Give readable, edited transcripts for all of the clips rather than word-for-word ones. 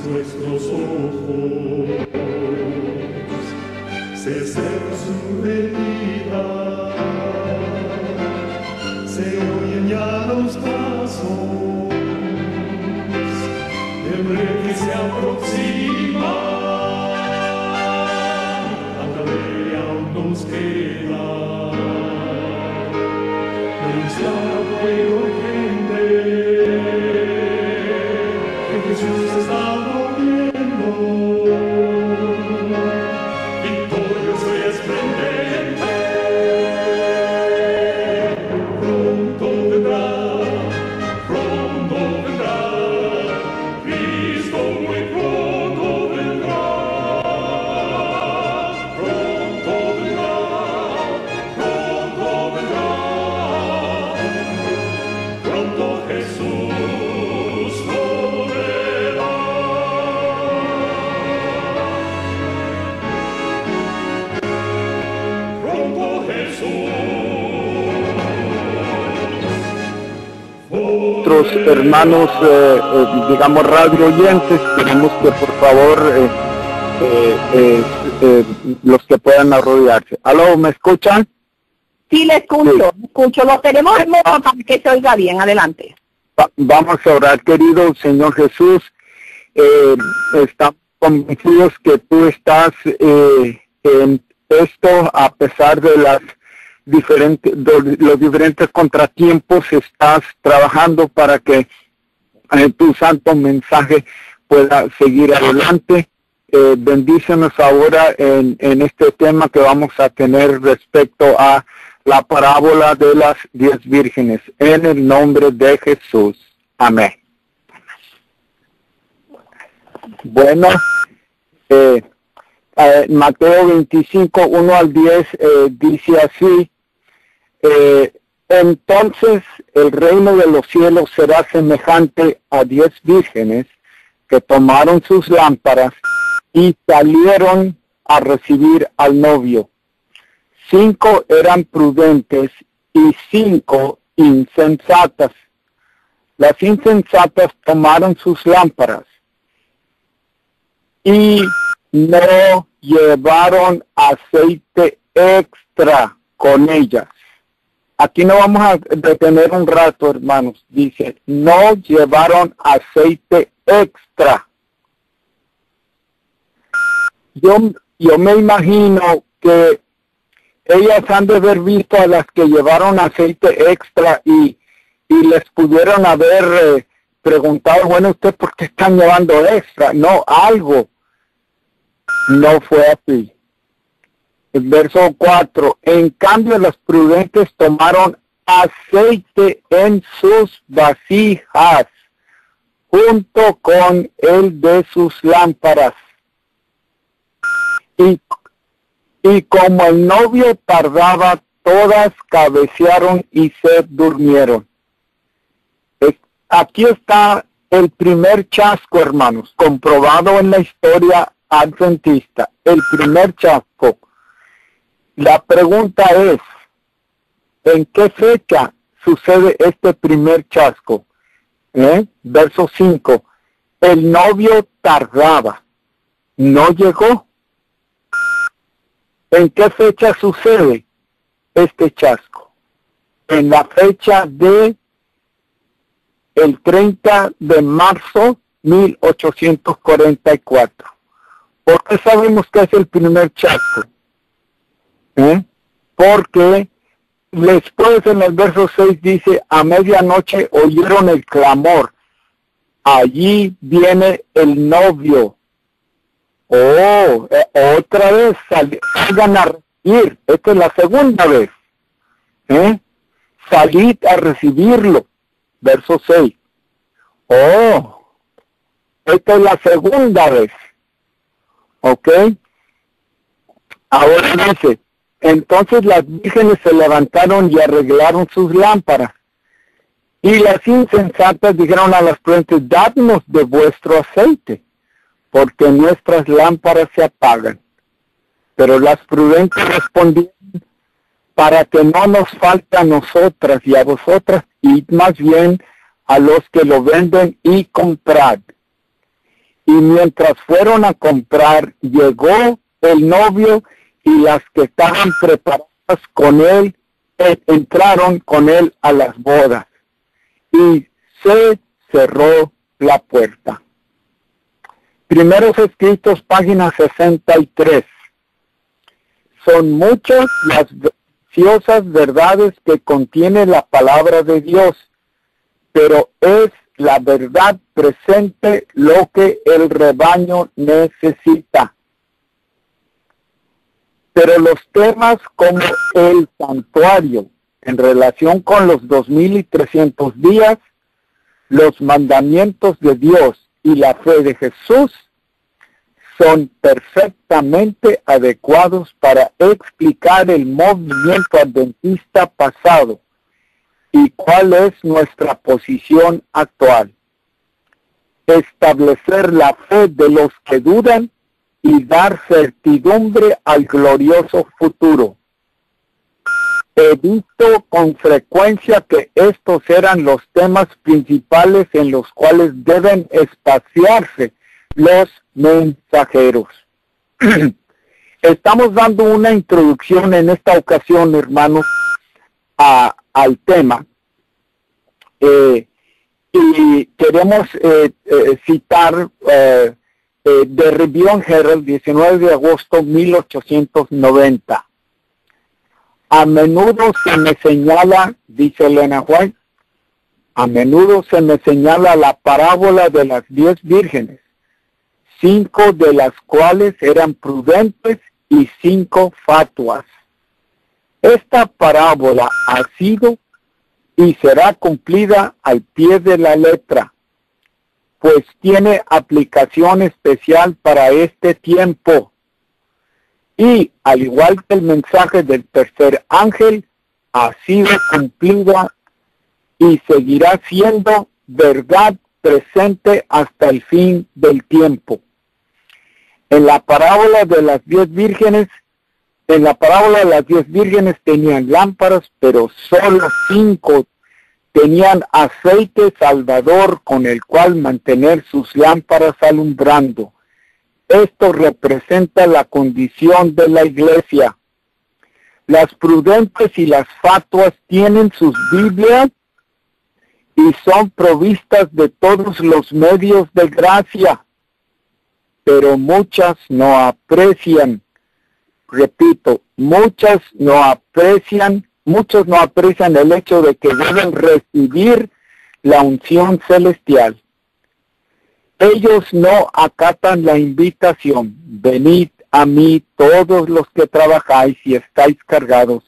nuestros ojos, se seca su herida, se oyen ya los pasos del rey que se aproxima, a tarea aún nos queda, anunciar al pueblo urgente. Jesús está volviendo, victorioso y esplendente. Pronto vendrá, Cristo muy pronto vendrá. Pronto vendrá, pronto Jesús volverá. Pronto Jesús. Nuestros hermanos, digamos, radio oyentes, queremos que por favor los que puedan arrodillarse. ¿Aló, me escuchan? Sí, le escucho, Sí. escucho. Lo tenemos en modo para que se oiga bien. Adelante. Vamos a orar, querido Señor Jesús. Estamos convencidos que tú estás en esto, a pesar de los diferentes contratiempos, estás trabajando para que tu santo mensaje pueda seguir adelante. Bendícenos ahora en este tema que vamos a tener respecto a la parábola de las 10 vírgenes, en el nombre de Jesús. Amén. Bueno, Mateo 25, 1 al 10, dice así: entonces el reino de los cielos será semejante a 10 vírgenes que tomaron sus lámparas y salieron a recibir al novio. 5 eran prudentes y 5 insensatas. Las insensatas tomaron sus lámparas y no llevaron aceite extra con ellas. Aquí no vamos a detener un rato, hermanos. Dice, no llevaron aceite extra. Yo me imagino que ellas han de haber visto a las que llevaron aceite extra y les pudieron haber preguntado, bueno, ¿usted por qué están llevando extra? No, algo. No fue así. El verso 4, en cambio las prudentes tomaron aceite en sus vasijas, junto con el de sus lámparas. Y como el novio tardaba, todas cabecearon y se durmieron. Aquí está el primer chasco, hermanos, comprobado en la historia adventista. El primer chasco. La pregunta es, ¿en qué fecha sucede este primer chasco? Verso 5. El novio tardaba, no llegó. ¿En qué fecha sucede este chasco? En la fecha de el 30 de marzo 1844. ¿Por qué sabemos que es el primer chasco? Porque después en el verso 6 dice, a medianoche oyeron el clamor, allí viene el novio. Otra vez salgan a recibir. Esta es la segunda vez. Salid a recibirlo. Verso 6. Esta es la segunda vez. ¿Ok? Ahora dice, entonces las vírgenes se levantaron y arreglaron sus lámparas. Y las insensatas dijeron a las prudentes, dadnos de vuestro aceite, porque nuestras lámparas se apagan. Pero las prudentes respondieron, para que no nos falte a nosotras y a vosotras, id más bien a los que lo venden y comprad. Y mientras fueron a comprar, llegó el novio y las que estaban preparadas con él, entraron con él a las bodas. Y se cerró la puerta. Primeros Escritos, página 63. Son muchas las preciosas verdades que contiene la palabra de Dios, pero es la verdad presente lo que el rebaño necesita. Pero los temas como el santuario, en relación con los 2300 días, los mandamientos de Dios y la fe de Jesús, son perfectamente adecuados para explicar el movimiento adventista pasado y cuál es nuestra posición actual. Establecer la fe de los que dudan y dar certidumbre al glorioso futuro. He visto con frecuencia que estos eran los temas principales en los cuales deben espaciarse los mensajeros. Estamos dando una introducción en esta ocasión, hermanos, al tema. Y queremos citar de Review and Herald, 19 de agosto 1890. A menudo se me señala, dice Elena White, a menudo se me señala la parábola de las 10 vírgenes, 5 de las cuales eran prudentes y 5 fatuas. Esta parábola ha sido y será cumplida al pie de la letra, pues tiene aplicación especial para este tiempo. Y, al igual que el mensaje del tercer ángel, ha sido cumplida y seguirá siendo verdad presente hasta el fin del tiempo. En la parábola de las 10 vírgenes, tenían lámparas, pero solo 5 tenían aceite salvador con el cual mantener sus lámparas alumbrando. Esto representa la condición de la iglesia. Las prudentes y las fatuas tienen sus Biblias y son provistas de todos los medios de gracia, pero muchas no aprecian. Repito, muchos no aprecian el hecho de que deben recibir la unción celestial. Ellos no acatan la invitación. Venid a mí todos los que trabajáis y estáis cargados,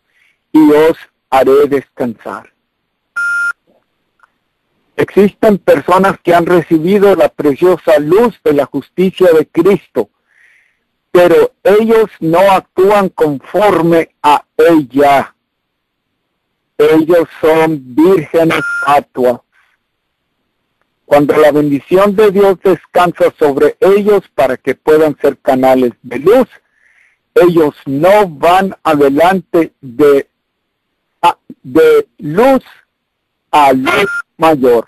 y os haré descansar. Existen personas que han recibido la preciosa luz de la justicia de Cristo, pero ellos no actúan conforme a ella. Ellos son vírgenes fatuas. Cuando la bendición de Dios descansa sobre ellos para que puedan ser canales de luz, ellos no van adelante de luz a luz mayor.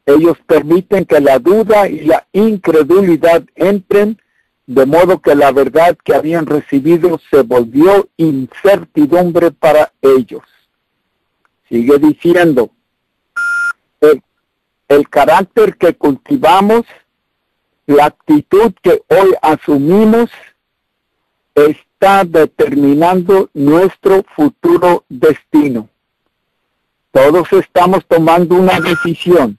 Ellos permiten que la duda y la incredulidad entren, de modo que la verdad que habían recibido se volvió incertidumbre para ellos. Sigue diciendo, el carácter que cultivamos, la actitud que hoy asumimos, está determinando nuestro futuro destino. Todos estamos tomando una decisión,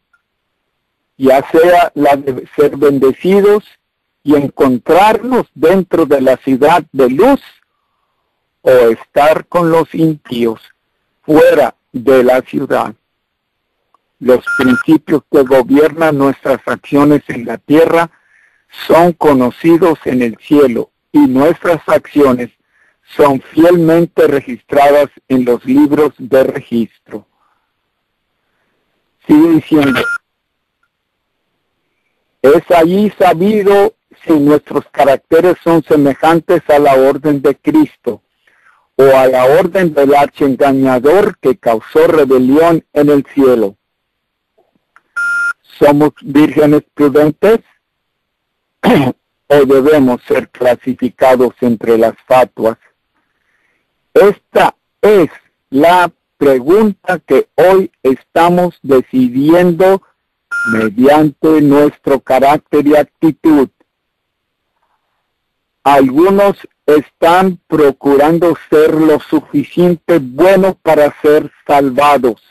ya sea la de ser bendecidos y encontrarnos dentro de la ciudad de luz, o estar con los impíos fuera de la ciudad. Los principios que gobiernan nuestras acciones en la tierra son conocidos en el cielo, y nuestras acciones son fielmente registradas en los libros de registro. Sigue diciendo, es allí sabido si nuestros caracteres son semejantes a la orden de Cristo, o a la orden del archiengañador que causó rebelión en el cielo. ¿Somos vírgenes prudentes? o debemos ser clasificados entre las fatuas? Esta es la pregunta que hoy estamos decidiendo mediante nuestro carácter y actitud. Algunos están procurando ser lo suficiente buenos para ser salvados.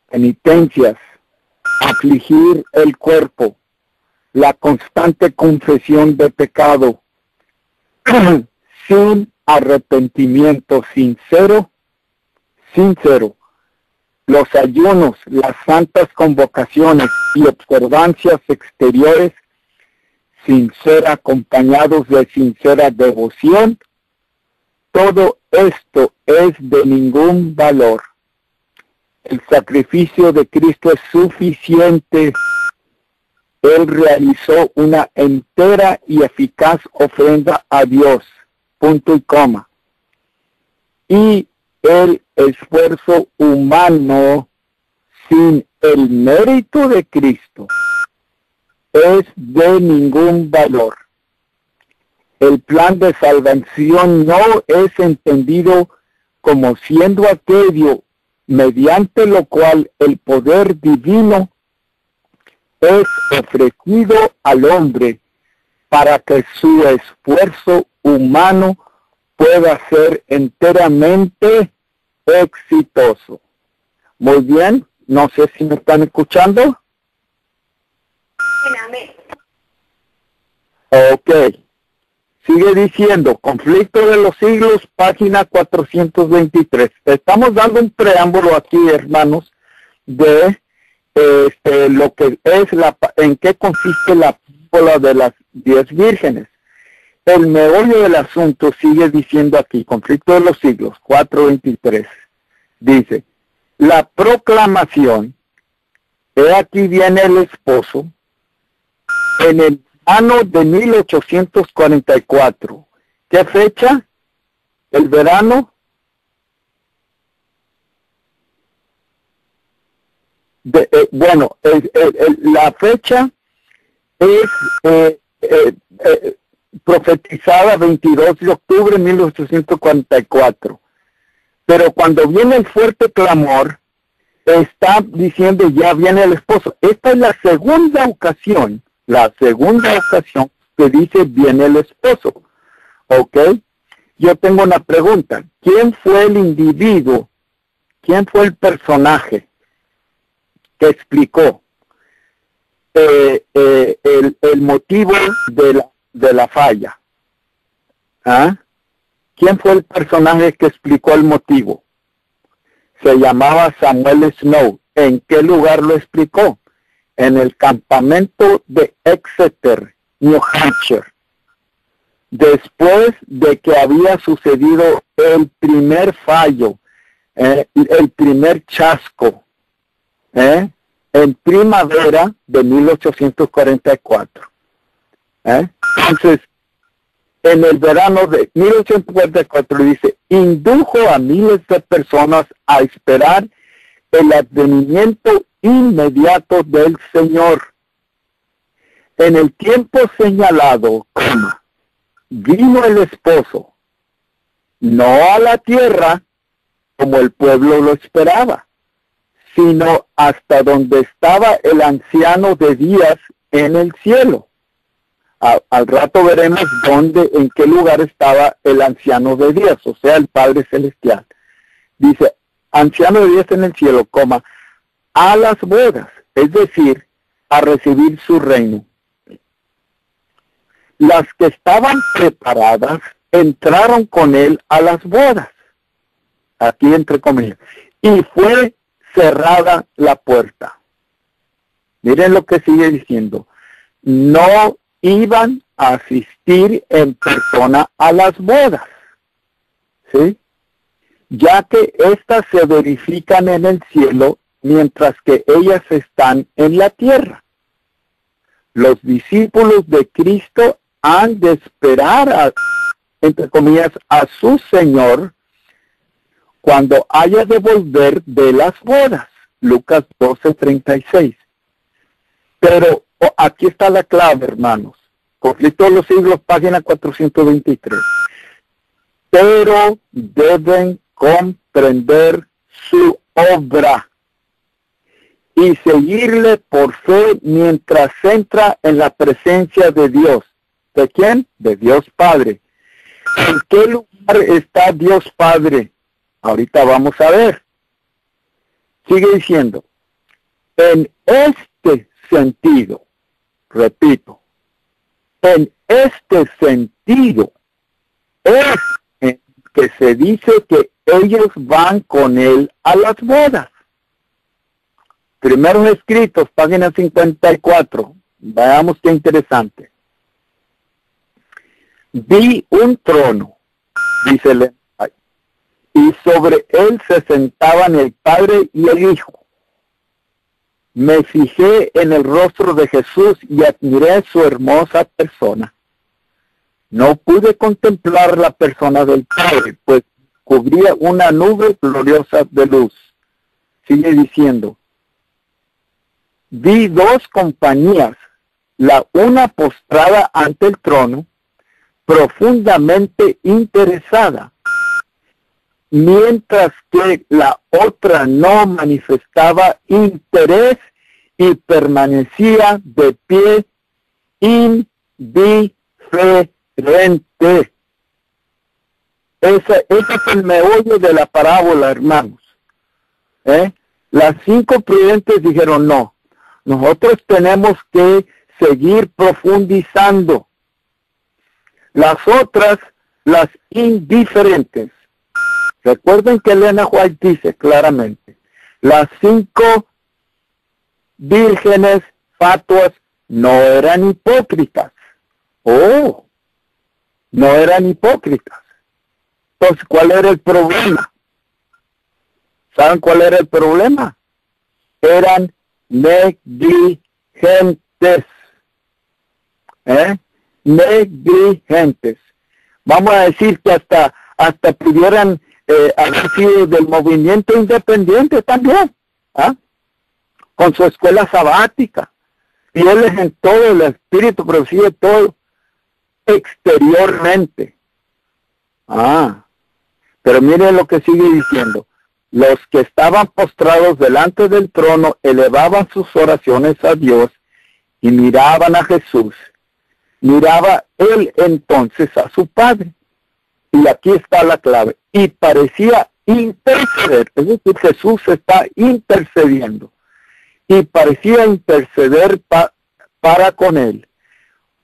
Penitencias, afligir el cuerpo, la constante confesión de pecado, sin arrepentimiento sincero, los ayunos, las santas convocaciones y observancias exteriores, sin ser acompañados de sincera devoción, todo esto es de ningún valor. El sacrificio de Cristo es suficiente. Él realizó una entera y eficaz ofrenda a Dios, punto y coma. Y el esfuerzo humano sin el mérito de Cristo es de ningún valor. El plan de salvación no es entendido como siendo aquello mediante lo cual el poder divino es ofrecido al hombre para que su esfuerzo humano pueda ser enteramente exitoso. Muy bien, no sé si me están escuchando. Ok. Sigue diciendo, Conflicto de los Siglos, página 423. Estamos dando un preámbulo aquí, hermanos, de lo que es en qué consiste la parábola de las 10 vírgenes. El meollo del asunto sigue diciendo aquí, Conflicto de los Siglos, 423. Dice, la proclamación, aquí viene el esposo, en el año de 1844. ¿Qué fecha? El verano. La fecha es profetizada 22 de octubre de 1844. Pero cuando viene el fuerte clamor, está diciendo ya viene el esposo. Esta es la segunda ocasión que dice viene el esposo. ¿Ok? Yo tengo una pregunta. ¿Quién fue el individuo? ¿Quién fue el personaje que explicó el motivo de la falla? ¿Ah? ¿Quién fue el personaje que explicó el motivo? Se llamaba Samuel Snow. ¿En qué lugar lo explicó? En el campamento de Exeter, New Hampshire. Después de que había sucedido el primer fallo, el primer chasco, en primavera de 1844. Entonces, en el verano de 1844 dice, indujo a miles de personas a esperar el advenimiento inmediato del Señor. En el tiempo señalado, vino el esposo, no a la tierra como el pueblo lo esperaba, sino hasta donde estaba el anciano de días en el cielo. Al rato veremos en qué lugar estaba el anciano de días, o sea, el Padre Celestial. Dice, anciano de días en el cielo, a las bodas, es decir, a recibir su reino. Las que estaban preparadas entraron con él a las bodas, aquí entre comillas, y fue cerrada la puerta. Miren lo que sigue diciendo. No iban a asistir en persona a las bodas, ¿sí? Ya que éstas se verifican en el cielo, mientras que ellas están en la tierra. Los discípulos de Cristo han de esperar, entre comillas, a su Señor cuando haya de volver de las bodas. Lucas 12:36. Pero aquí está la clave, hermanos. Conflicto de los siglos, página 423. Pero deben comprender su obra y seguirle por fe mientras entra en la presencia de Dios. ¿De quién? De Dios Padre. ¿En qué lugar está Dios Padre? Ahorita vamos a ver. Sigue diciendo, en este sentido, repito, en este sentido es en que se dice que ellos van con él a las bodas. Primeros escritos, página 54. Veamos qué interesante. Vi un trono, dice el y sobre él se sentaban el Padre y el Hijo. Me fijé en el rostro de Jesús y admiré su hermosa persona. No pude contemplar la persona del Padre, pues cubría una nube gloriosa de luz. Sigue diciendo, vi dos compañías, la una postrada ante el trono, profundamente interesada, mientras que la otra no manifestaba interés y permanecía de pie indiferente. Ese es el meollo de la parábola, hermanos. Las 5 prudentes dijeron, no, nosotros tenemos que seguir profundizando. Las otras, las indiferentes. Recuerden que Elena White dice claramente, las 5 vírgenes fatuas no eran hipócritas. Oh, no eran hipócritas. Entonces, ¿cuál era el problema? ¿Saben cuál era el problema? Eran negligentes. Negligentes. Vamos a decir que hasta pudieran haber sido del movimiento independiente también, con su escuela sabática, fieles en todo, el espíritu preside todo exteriormente. Pero miren lo que sigue diciendo. Los que estaban postrados delante del trono elevaban sus oraciones a Dios y miraban a Jesús. Miraba él entonces a su Padre. Y aquí está la clave. Y parecía interceder. Es decir, Jesús está intercediendo. Y parecía interceder para con él.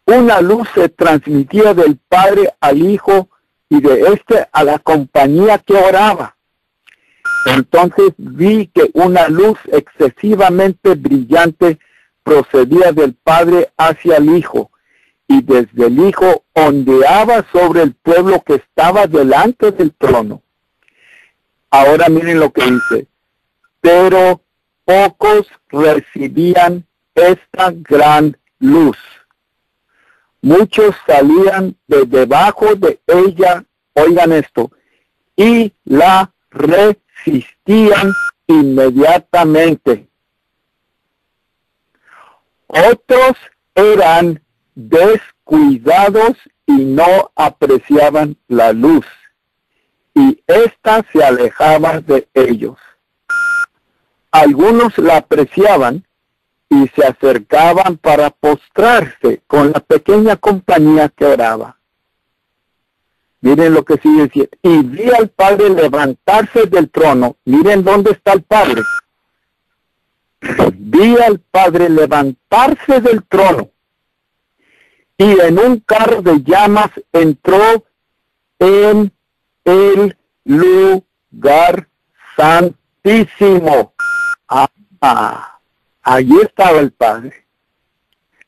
Una luz se transmitía del Padre al Hijo y de éste a la compañía que oraba. Entonces vi que una luz excesivamente brillante procedía del Padre hacia el Hijo, y desde el Hijo ondeaba sobre el pueblo que estaba delante del trono. Ahora miren lo que dice. Pero pocos recibían esta gran luz. Muchos salían de debajo de ella, oigan esto, y la resistían inmediatamente. Otros eran descuidados y no apreciaban la luz, y ésta se alejaba de ellos. Algunos la apreciaban y se acercaban para postrarse con la pequeña compañía que oraba. Miren lo que sigue diciendo. Y vi al Padre levantarse del trono. Miren dónde está el Padre. Vi al Padre levantarse del trono. Y en un carro de llamas entró en el lugar santísimo. Allí estaba el Padre.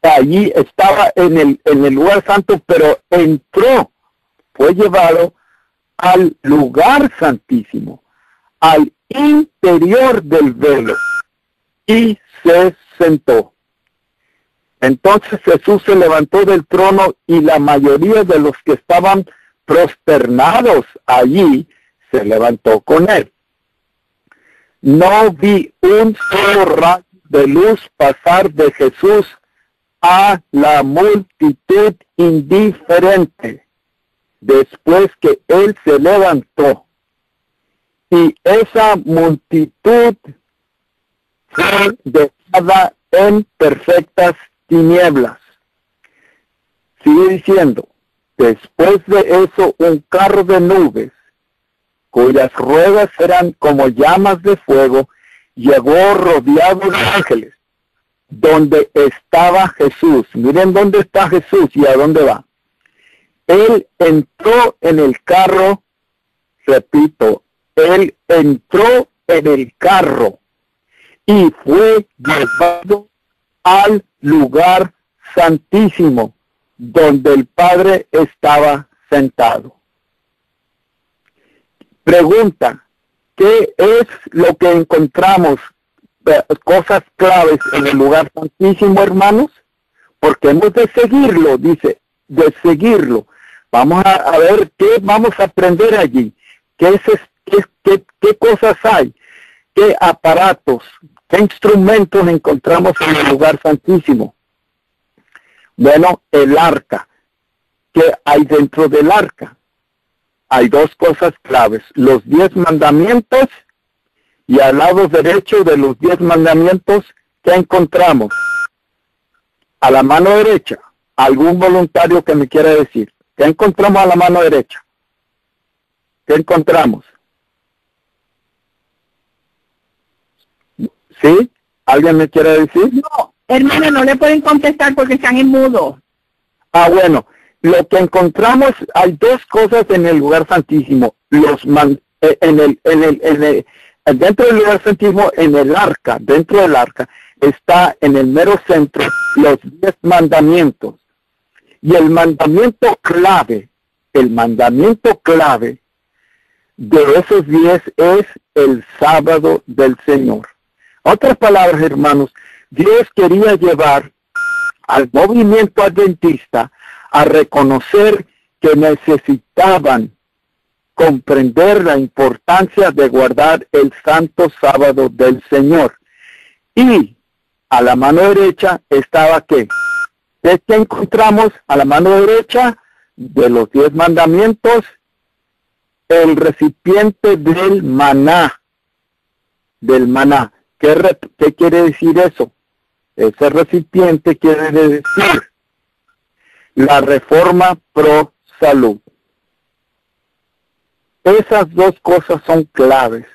Allí estaba en el lugar santo, pero entró, fue llevado al lugar santísimo, al interior del velo, y se sentó. Entonces Jesús se levantó del trono y la mayoría de los que estaban prosternados allí se levantó con él. No vi un solo rayo de luz pasar de Jesús a la multitud indiferente después que él se levantó. Y esa multitud fue dejada en perfectas tinieblas. Sigue diciendo, después de eso un carro de nubes, cuyas ruedas eran como llamas de fuego, llegó rodeado de ángeles, donde estaba Jesús. Miren dónde está Jesús y a dónde va. Él entró en el carro, repito, él entró en el carro y fue llevado al lugar santísimo, donde el Padre estaba sentado. Pregunta, ¿qué es lo que encontramos? Cosas claves en el lugar santísimo, hermanos, porque hemos de seguirlo, dice, de seguirlo. Vamos a ver qué vamos a aprender allí, qué cosas hay, qué aparatos, qué instrumentos encontramos en el lugar santísimo. Bueno, el arca. ¿Qué hay dentro del arca? Hay dos cosas claves, los 10 mandamientos, y al lado derecho de los 10 mandamientos, ¿qué encontramos? A la mano derecha, algún voluntario que me quiera decir, ¿qué encontramos a la mano derecha? ¿Qué encontramos? ¿Sí? ¿Alguien me quiere decir? No, hermano, no le pueden contestar porque están en mudo. Ah, bueno, lo que encontramos, hay dos cosas en el lugar santísimo. Dentro del lugar santísimo, en el arca, dentro del arca, está en el mero centro los 10 mandamientos. Y el mandamiento clave de esos 10 es el sábado del Señor. Otras palabras, hermanos, Dios quería llevar al movimiento adventista a reconocer que necesitaban comprender la importancia de guardar el santo sábado del Señor. Y a la mano derecha estaba ¿qué? ¿Qué encontramos a la mano derecha de los 10 mandamientos? El recipiente del maná. ¿Qué quiere decir eso? Ese recipiente quiere decir la Reforma Pro Salud. Esas dos cosas son claves.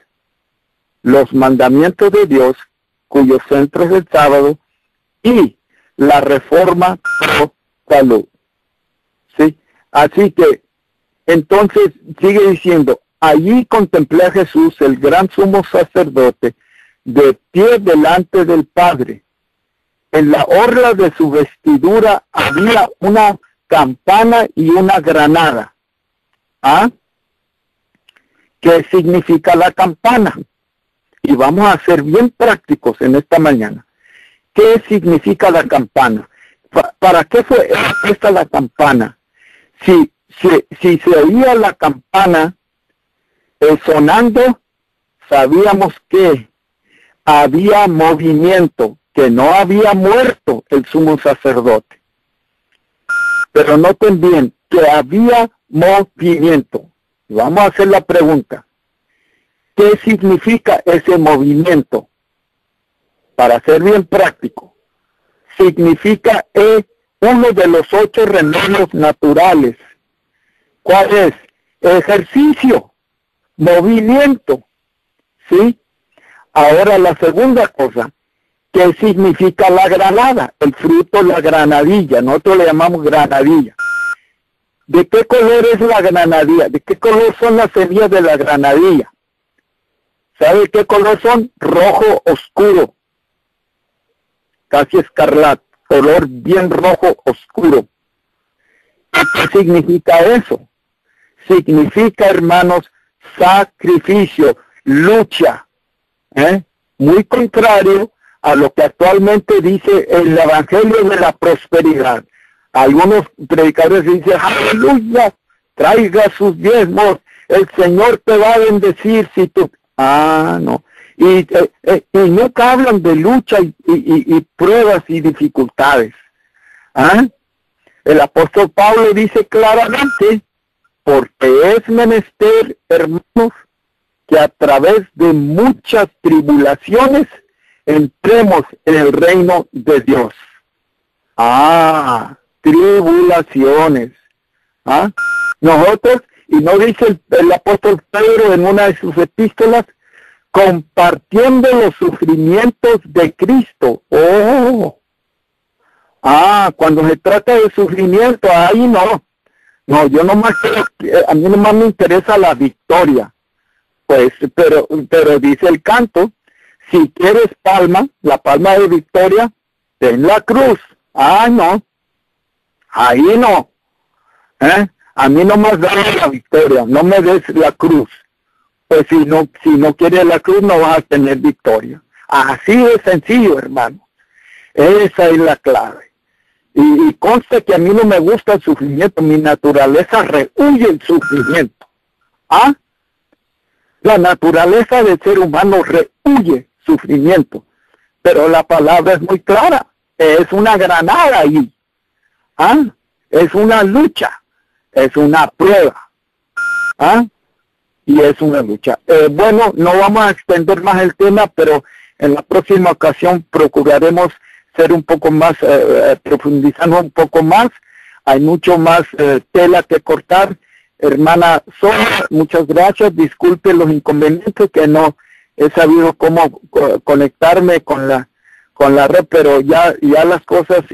Los mandamientos de Dios, cuyo centro es el sábado, y la Reforma Pro Salud. ¿Sí? Así que, entonces, sigue diciendo, allí contemplé a Jesús, el gran sumo sacerdote, de pie delante del Padre. En la orla de su vestidura había una campana y una granada. ¿Ah? ¿Qué significa la campana? Y vamos a ser bien prácticos en esta mañana. ¿Qué significa la campana? ¿Para qué fue esta la campana? Si se oía la campana sonando, sabíamos que había movimiento, que no había muerto el sumo sacerdote. Pero noten bien que había movimiento. Vamos a hacer la pregunta. ¿Qué significa ese movimiento? Para ser bien práctico, significa uno de los 8 remedios naturales. ¿Cuál es? Ejercicio, movimiento. ¿Sí? Ahora la segunda cosa, ¿qué significa la granada? El fruto, la granadilla, nosotros le llamamos granadilla. ¿De qué color es la granadilla? ¿De qué color son las semillas de la granadilla? ¿Sabe qué color son? Rojo oscuro, casi escarlata, color bien rojo oscuro. ¿Qué significa eso? Significa, hermanos, sacrificio, lucha. Muy contrario a lo que actualmente dice el Evangelio de la Prosperidad. Algunos predicadores dicen, aleluya, traiga sus diezmos, el Señor te va a bendecir si tú... no. Y nunca hablan de lucha y pruebas y dificultades. ¿Ah? El apóstol Pablo dice claramente, porque es menester, hermanos, que a través de muchas tribulaciones entremos en el reino de Dios. Tribulaciones. Nosotros, y no dice el apóstol Pedro en una de sus epístolas, compartiendo los sufrimientos de Cristo. Cuando se trata de sufrimiento, ahí no. No, yo nomás quiero, a mí nomás me interesa la victoria. Pues, pero dice el canto, si quieres palma, la palma de victoria, ten la cruz. No. Ahí no. A mí nomás dame la victoria, no me des la cruz. Pues si no quieres la cruz, no vas a tener victoria. Así de sencillo, hermano. Esa es la clave. Y consta que a mí no me gusta el sufrimiento. Mi naturaleza rehúye el sufrimiento. La naturaleza del ser humano rehúye sufrimiento. Pero la palabra es muy clara. Es una granada ahí. Es una lucha. Es una prueba. Y es una lucha. Bueno, no vamos a extender más el tema, pero en la próxima ocasión procuraremos ser un poco más, profundizando un poco más. Hay mucho más tela que cortar. Hermana Sonia, muchas gracias. Disculpe los inconvenientes que no he sabido cómo conectarme con la red, pero ya las cosas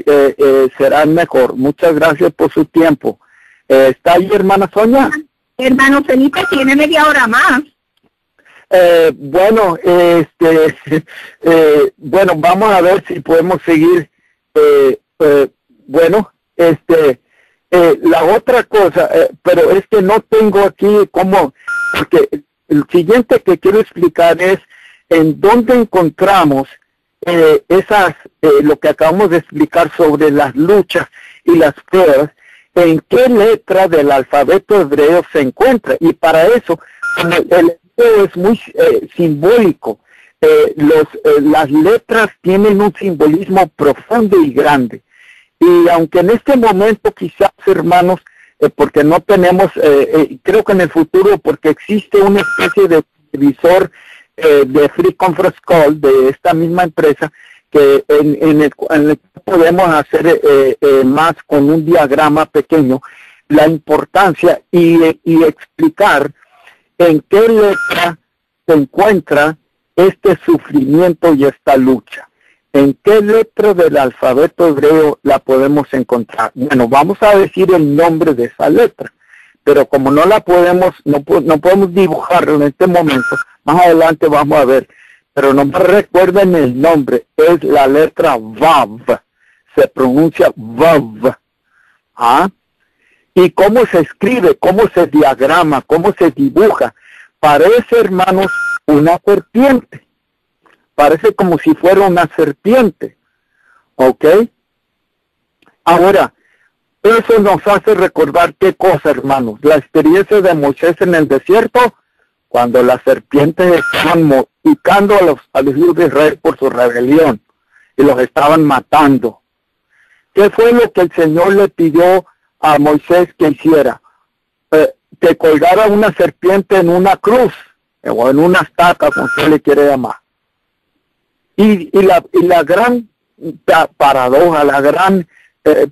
serán mejor. Muchas gracias por su tiempo. ¿Está ahí, hermana Sonia? Hermano Felipe, tiene media hora más. Bueno, bueno, vamos a ver si podemos seguir. La otra cosa, pero es que no tengo aquí cómo, porque el siguiente que quiero explicar es en dónde encontramos lo que acabamos de explicar sobre las luchas y las pruebas, en qué letra del alfabeto hebreo se encuentra. Y para eso, el hebreo es muy simbólico. Las letras tienen un simbolismo profundo y grande. Y aunque en este momento quizás, hermanos, porque no tenemos, creo que en el futuro, porque existe una especie de televisor de Free Conference Call de esta misma empresa, que en el que podemos hacer más con un diagrama pequeño la importancia y explicar en qué letra se encuentra este sufrimiento y esta lucha. ¿En qué letra del alfabeto hebreo la podemos encontrar? Bueno, vamos a decir el nombre de esa letra, pero como no la podemos, no podemos dibujarlo en este momento, más adelante vamos a ver. Pero no me recuerden el nombre, es la letra Vav, se pronuncia Vav. ¿Y cómo se escribe? ¿Cómo se diagrama? ¿Cómo se dibuja? Parece, hermanos, una serpiente. Parece como si fuera una serpiente. ¿Ok? Ahora, eso nos hace recordar qué cosa, hermanos. La experiencia de Moisés en el desierto, cuando las serpientes estaban picando a los hijos de Israel por su rebelión y los estaban matando. ¿Qué fue lo que el Señor le pidió a Moisés que hiciera? Que colgara una serpiente en una cruz o en una estaca, como usted le quiere llamar. Y la gran paradoja, la gran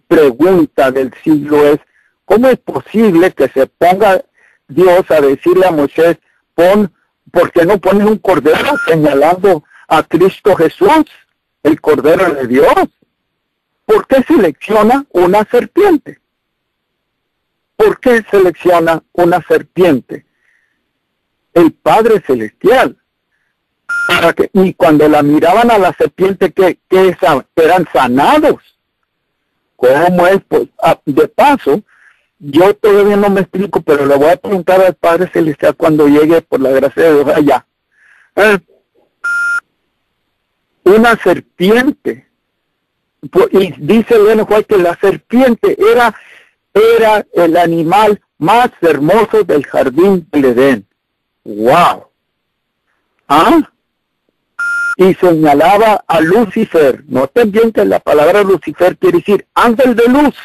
pregunta del siglo es, ¿cómo es posible que se ponga Dios a decirle a Moisés, ¿por qué no pones un cordero señalando a Cristo Jesús, el Cordero de Dios? ¿Por qué selecciona una serpiente? ¿Por qué selecciona una serpiente? El Padre Celestial. Y cuando la miraban a la serpiente, ¿qué eran sanados? ¿Cómo es? Pues, de paso, yo todavía no me explico, pero le voy a preguntar al Padre Celestial cuando llegue, por la gracia de Dios, allá. Una serpiente. Y dice Elena White que la serpiente era el animal más hermoso del jardín del Edén. ¡Wow! y señalaba a Lucifer. Noten bien que la palabra Lucifer quiere decir ángel de luz,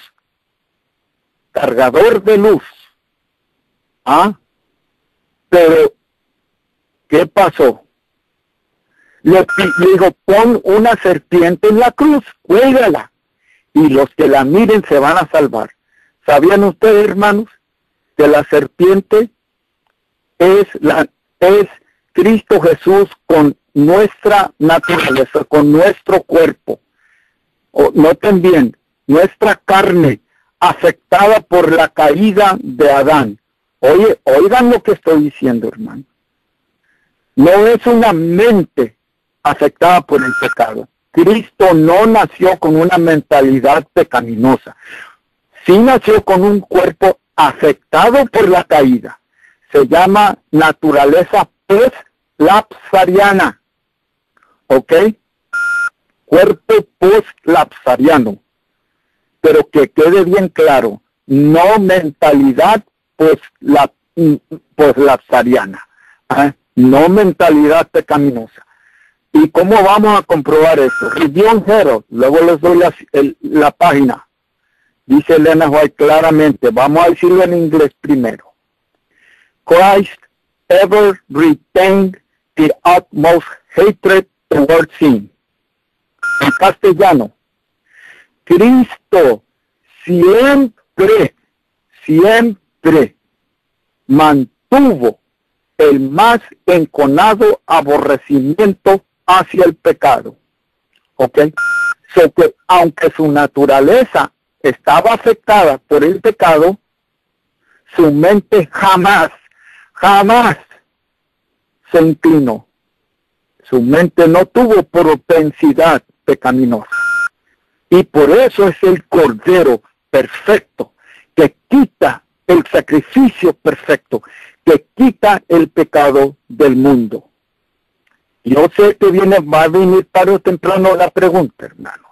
cargador de luz. Pero, ¿qué pasó? Le dijo, pon una serpiente en la cruz, cuélgala, y los que la miren se van a salvar. ¿Sabían ustedes, hermanos, que la serpiente es Cristo Jesús con nuestra naturaleza, con nuestro cuerpo? Noten bien, nuestra carne afectada por la caída de Adán. Oigan lo que estoy diciendo, hermano. No es una mente afectada por el pecado. Cristo no nació con una mentalidad pecaminosa. Sí nació con un cuerpo afectado por la caída. Se llama naturaleza post-lapsariana. ¿Ok? Cuerpo post-lapsariano. Pero que quede bien claro, no mentalidad post-lapsariana. No mentalidad pecaminosa. ¿Y cómo vamos a comprobar eso? Review Herald, luego les doy la página. Dice Elena White claramente, vamos a decirlo en inglés primero. Christ ever retained the utmost hatred towards sin. En castellano, Cristo siempre mantuvo el más enconado aborrecimiento hacia el pecado. ¿Ok? So que aunque su naturaleza estaba afectada por el pecado, su mente jamás se inclinó. Su mente no tuvo propensidad pecaminosa. Y por eso es el Cordero perfecto, que quita el sacrificio perfecto, que quita el pecado del mundo. Yo sé que va a venir tarde o temprano la pregunta, hermanos.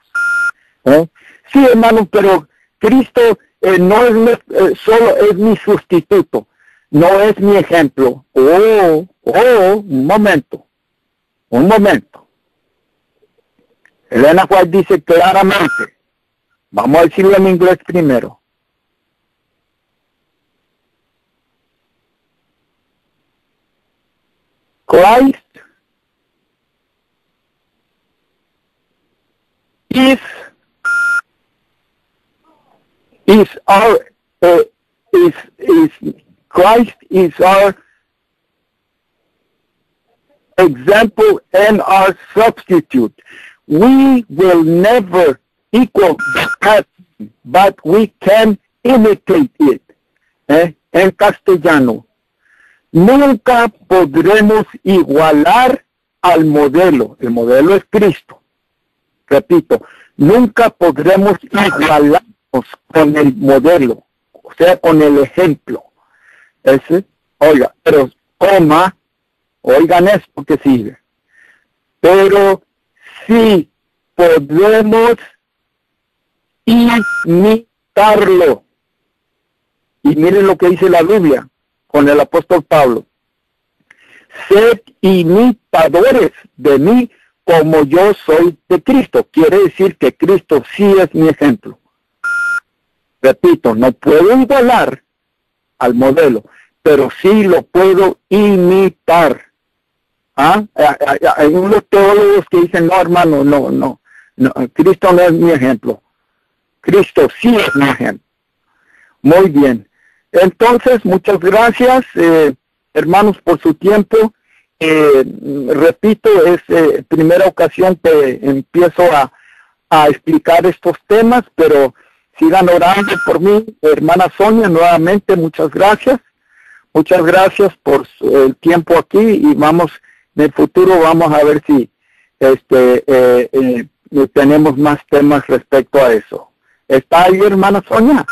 Sí, hermanos, pero Cristo no es solo es mi sustituto, no es mi ejemplo. Un momento. Elena White dice claramente, vamos a decirlo en inglés primero. Christ Christ is our example and our substitute. We will never equal the pattern, but we can imitate it. En castellano, nunca podremos igualar al modelo. El modelo es Cristo. Repito, nunca podremos igualarnos con el modelo, o sea, con el ejemplo. Pero oigan esto que sigue. Pero sí podemos imitarlo. Y miren lo que dice la Biblia con el apóstol Pablo. Sed imitadores de mí como yo soy de Cristo. Quiere decir que Cristo sí es mi ejemplo. Repito, no puedo igualar al modelo, pero sí lo puedo imitar. Hay unos teólogos que dicen, no, hermano, no, Cristo no es mi ejemplo. Cristo sí es mi ejemplo. Muy bien. Entonces, muchas gracias, hermanos, por su tiempo. Repito, es primera ocasión que empiezo a explicar estos temas, pero sigan orando por mí. Hermana Sonia, nuevamente, muchas gracias. Muchas gracias por el tiempo aquí y en el futuro vamos a ver si tenemos más temas respecto a eso. ¿Está ahí, hermana Sonia?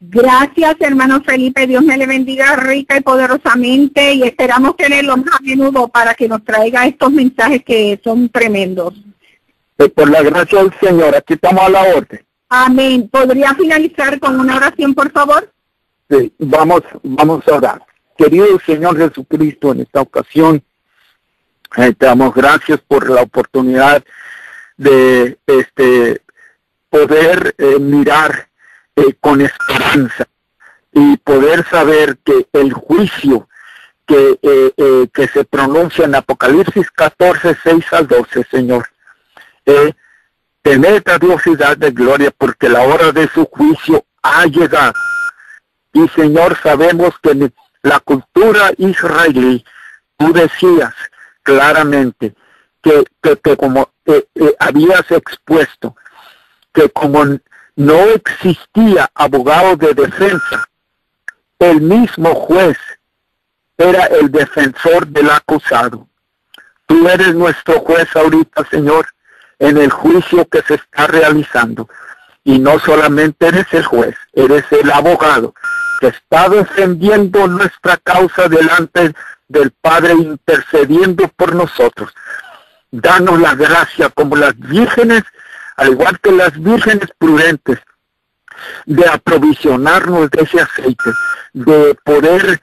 Gracias, hermano Felipe. Dios me le bendiga rica y poderosamente y esperamos tenerlo más a menudo para que nos traiga estos mensajes que son tremendos. Por la gracia del Señor, aquí estamos a la orden. Amén. ¿Podría finalizar con una oración, por favor? Sí, vamos a orar. Querido Señor Jesucristo, en esta ocasión Te damos gracias por la oportunidad de poder mirar con esperanza y poder saber que el juicio que se pronuncia en Apocalipsis 14, 6 al 12, Señor, tened a Dios y de gloria, porque la hora de su juicio ha llegado. Y Señor, sabemos que en la cultura israelí, tú decías claramente que como habías expuesto, que como no existía abogado de defensa, el mismo juez era el defensor del acusado. Tú eres nuestro juez ahorita, Señor, en el juicio que se está realizando. Y no solamente eres el juez, eres el abogado que está defendiendo nuestra causa delante del Padre, intercediendo por nosotros. Danos la gracia como las vírgenes, al igual que las vírgenes prudentes, de aprovisionarnos de ese aceite, de poder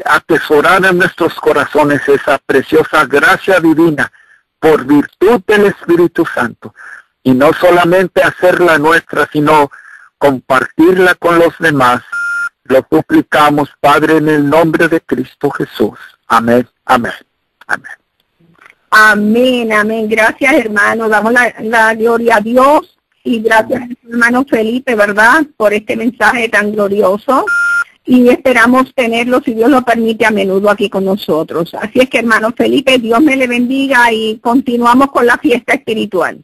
atesorar en nuestros corazones esa preciosa gracia divina por virtud del Espíritu Santo, y no solamente hacerla nuestra, sino compartirla con los demás. Lo suplicamos, Padre, en el nombre de Cristo Jesús. Amén, amén, amén. Amén, amén. Gracias, hermano. Damos la gloria a Dios y gracias, hermano Felipe, ¿verdad?, por este mensaje tan glorioso. Y esperamos tenerlo, si Dios lo permite, a menudo aquí con nosotros. Así es que, hermano Felipe, Dios me le bendiga y continuamos con la fiesta espiritual.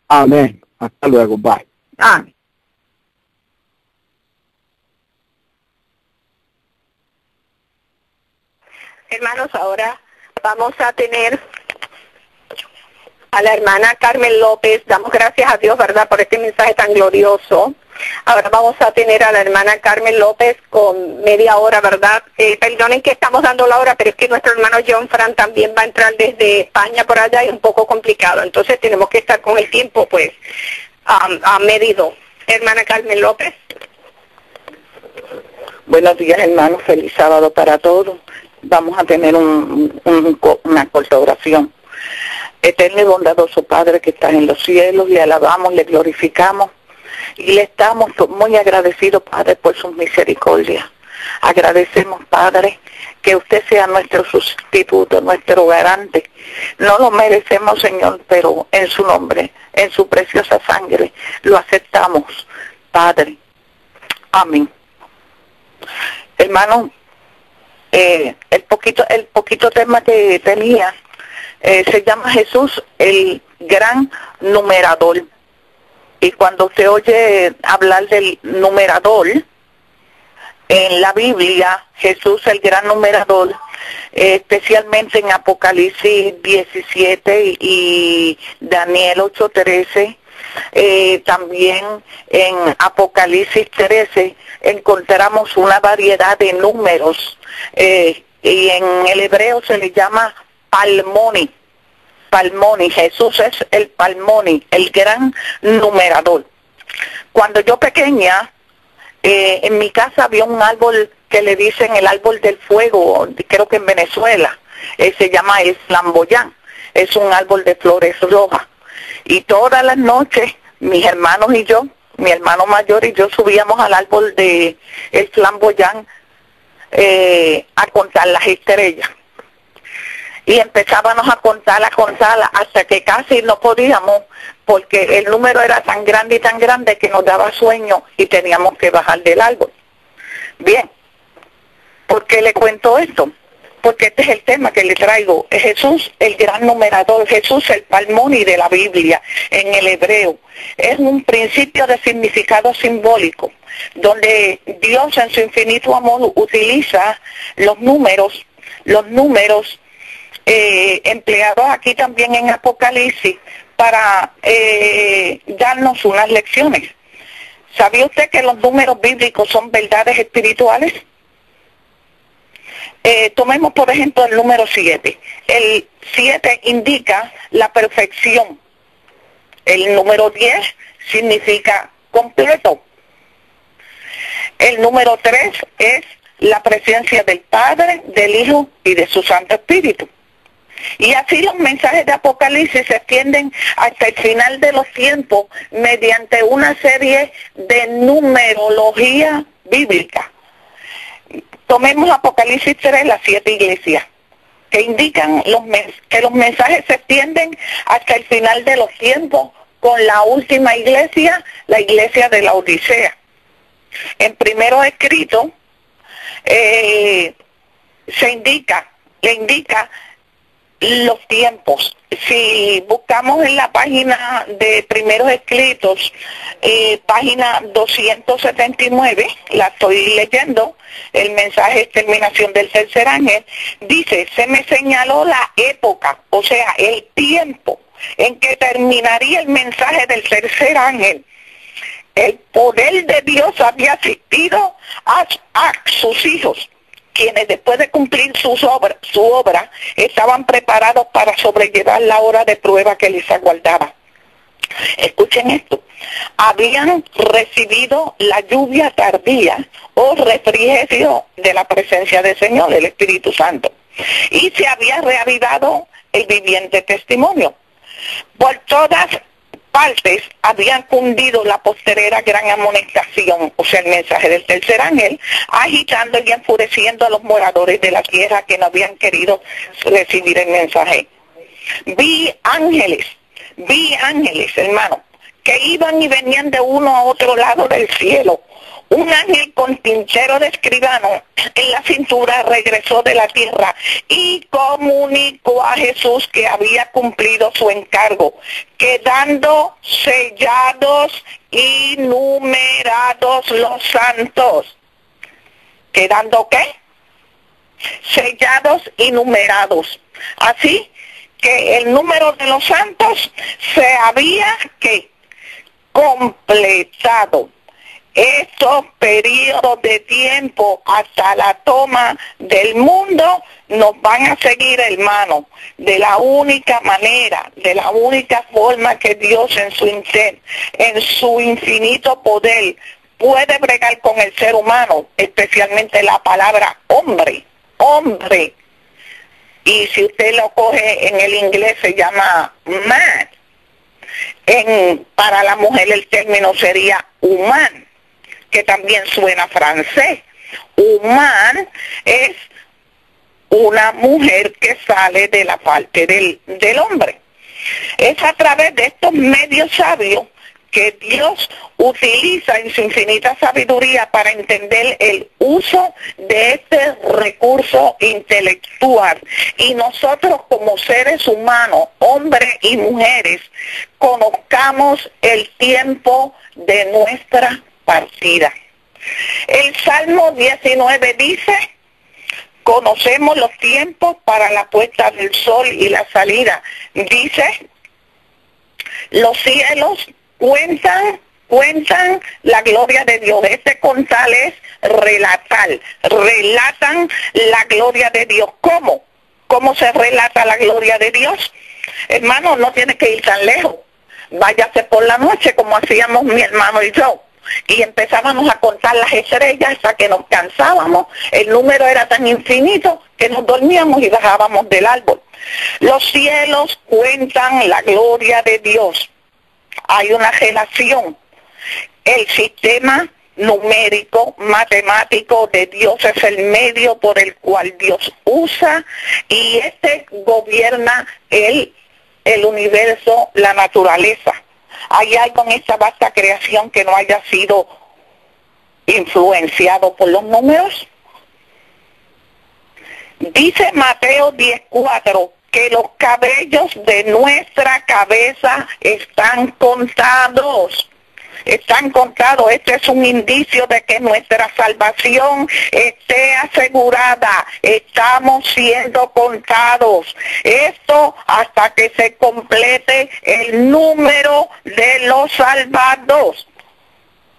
Amén. Hasta luego. Bye. Amén. Hermanos, ahora vamos a tener a la hermana Carmen López. Damos gracias a Dios, ¿verdad?, por este mensaje tan glorioso. Ahora vamos a tener a la hermana Carmen López con media hora, ¿verdad? Perdonen que estamos dando la hora, pero es que nuestro hermano John Fran también va a entrar desde España por allá y es un poco complicado. Entonces tenemos que estar con el tiempo, pues, a medido. Hermana Carmen López. Buenos días, hermanos. Feliz sábado para todos. Vamos a tener una corta oración. Eterno y bondadoso Padre que estás en los cielos, le alabamos, le glorificamos y le estamos muy agradecidos, Padre, por sus misericordias. Agradecemos, Padre, que usted sea nuestro sustituto, nuestro garante. No lo merecemos, Señor, pero en su nombre, en su preciosa sangre, lo aceptamos, Padre. Amén. Hermano, el poquito tema que tenía se llama Jesús el gran numerador. Y cuando usted oye hablar del numerador en la Biblia, Jesús el gran numerador, especialmente en Apocalipsis 17 y Daniel 8:13, también en Apocalipsis 13 encontramos una variedad de números, y en el hebreo se le llama Palmoni. Palmoni, Jesús es el Palmoni, el gran numerador. Cuando yo pequeña, en mi casa había un árbol que le dicen el árbol del fuego, creo que en Venezuela, se llama el flamboyán, es un árbol de flores rojas. Y todas las noches, mis hermanos y yo, mi hermano mayor y yo subíamos al árbol de el flamboyán a contar las estrellas. Y empezábamos a contar hasta que casi no podíamos, porque el número era tan grande y tan grande que nos daba sueño y teníamos que bajar del árbol. Bien, ¿por qué le cuento esto? Porque este es el tema que le traigo. Jesús, el gran numerador, Jesús, el Palmoni de la Biblia, en el hebreo. Es un principio de significado simbólico, donde Dios en su infinito amor utiliza los números empleados aquí también en Apocalipsis para darnos unas lecciones. ¿Sabía usted que los números bíblicos son verdades espirituales? Tomemos por ejemplo el número 7. El 7 indica la perfección. El número 10 significa completo. El número 3 es la presencia del Padre, del Hijo y de su Santo Espíritu. Y así los mensajes de Apocalipsis se extienden hasta el final de los tiempos mediante una serie de numerología bíblica. Tomemos Apocalipsis 3, las 7 iglesias, que indican que los mensajes se extienden hasta el final de los tiempos con la última iglesia, la iglesia de la Odisea. En primeros escritos le indica los tiempos. Si buscamos en la página de primeros escritos, página 279, la estoy leyendo, el mensaje es terminación del tercer ángel, dice, se me señaló la época, o sea, el tiempo en que terminaría el mensaje del tercer ángel. El poder de Dios había asistido a sus hijos, quienes después de cumplir su obra estaban preparados para sobrellevar la hora de prueba que les aguardaba. Escuchen esto, habían recibido la lluvia tardía o refrigerio de la presencia del Señor, el Espíritu Santo, y se había reavivado el viviente testimonio. Por todas partes habían cundido la postrera gran amonestación, o sea, el mensaje del tercer ángel, agitando y enfureciendo a los moradores de la tierra que no habían querido recibir el mensaje. Vi ángeles, hermano, que iban y venían de uno a otro lado del cielo. Un ángel con tintero de escribano en la cintura regresó de la tierra y comunicó a Jesús que había cumplido su encargo, quedando sellados y numerados los santos. ¿Quedando qué? Sellados y numerados. Así que el número de los santos se había que completado. Estos periodos de tiempo hasta la toma del mundo nos van a seguir, hermanos, de la única manera, de la única forma que Dios en su infinito poder puede bregar con el ser humano, especialmente la palabra hombre. Y si usted lo coge en el inglés se llama man. Para la mujer el término sería human, que también suena francés. Human es una mujer que sale de la parte del hombre. Es a través de estos medios sabios que Dios utiliza en su infinita sabiduría para entender el uso de este recurso intelectual. Y nosotros como seres humanos, hombres y mujeres, conozcamos el tiempo de nuestra partida. El Salmo 19 dice, conocemos los tiempos para la puesta del sol y la salida. Dice, los cielos cuentan la gloria de Dios. Este contar es relatar. Relatan la gloria de Dios. ¿Cómo? ¿Cómo se relata la gloria de Dios? Hermano, no tiene que ir tan lejos. Váyase por la noche como hacíamos mi hermano y yo. Y empezábamos a contar las estrellas hasta que nos cansábamos. El número era tan infinito que nos dormíamos y bajábamos del árbol. Los cielos cuentan la gloria de Dios. Hay una relación. El sistema numérico, matemático de Dios es el medio por el cual Dios usa y este gobierna el universo, la naturaleza. ¿Hay algo en esta vasta creación que no haya sido influenciado por los números? Dice Mateo 10:4 que los cabellos de nuestra cabeza están contados. Están contados. Este es un indicio de que nuestra salvación esté asegurada. Estamos siendo contados. Esto hasta que se complete el número de los salvados.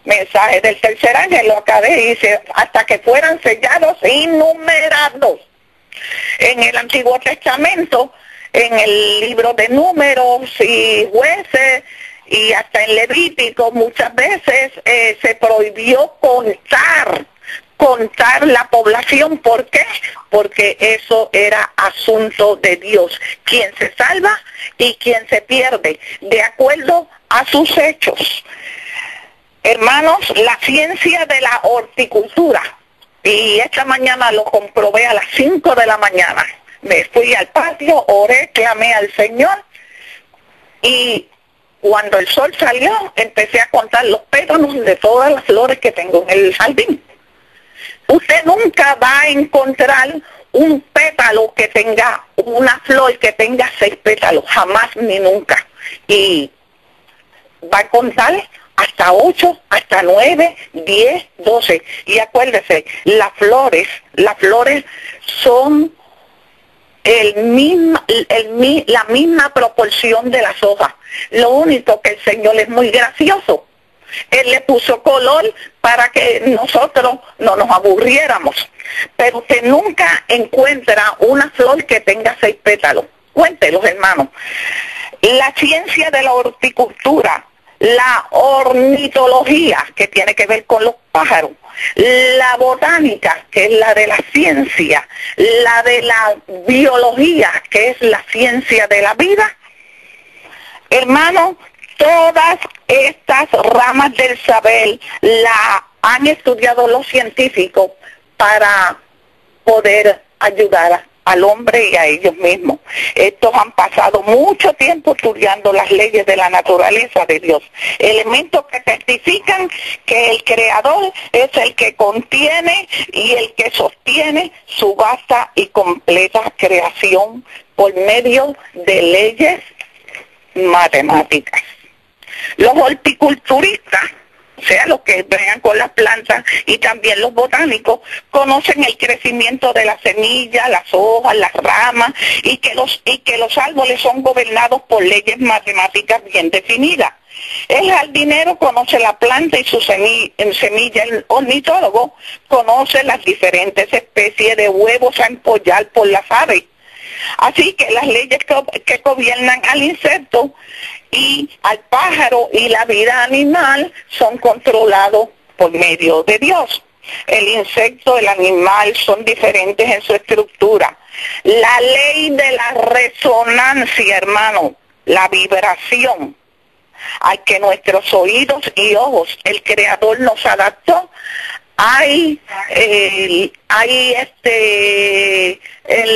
Mensaje del tercer ángel, lo acabé, dice, hasta que fueran sellados y numerados. En el Antiguo Testamento, en el libro de Números y Jueces, y hasta en Levítico muchas veces se prohibió contar contar la población. ¿Por qué? Porque eso era asunto de Dios. Quien se salva y quien se pierde, de acuerdo a sus hechos. Hermanos, la ciencia de la horticultura, y esta mañana lo comprobé a las 5 de la mañana. Me fui al patio, oré, clamé al Señor, y cuando el sol salió, empecé a contar los pétalos de todas las flores que tengo en el jardín. Usted nunca va a encontrar un pétalo que tenga, una flor que tenga 6 pétalos, jamás ni nunca. Y va a contar hasta 8, hasta 9, 10, 12. Y acuérdese, las flores son la misma proporción de las hojas. Lo único que el Señor es muy gracioso. Él le puso color para que nosotros no nos aburriéramos. Pero usted nunca encuentra una flor que tenga 6 pétalos. Cuéntelos, hermanos. La ciencia de la horticultura, la ornitología, que tiene que ver con los pájaros, la botánica, que es la de la ciencia, la de la biología, que es la ciencia de la vida. Hermano, todas estas ramas del saber la han estudiado los científicos para poder ayudar al hombre y a ellos mismos. Estos han pasado mucho tiempo estudiando las leyes de la naturaleza de Dios, elementos que testifican que el Creador es el que contiene y el que sostiene su vasta y completa creación por medio de leyes matemáticas. Los horticulturistas, o sea, los que bregan con las plantas, y también los botánicos, conocen el crecimiento de las semillas, las hojas, las ramas, y que los árboles son gobernados por leyes matemáticas bien definidas. El jardinero conoce la planta y su semilla. El ornitólogo conoce las diferentes especies de huevos a empollar por las aves. Así que las leyes que gobiernan al insecto y al pájaro y la vida animal son controlados por medio de Dios. El insecto, el animal son diferentes en su estructura. La ley de la resonancia, hermano, la vibración, al que nuestros oídos y ojos, el Creador nos adaptó. Hay en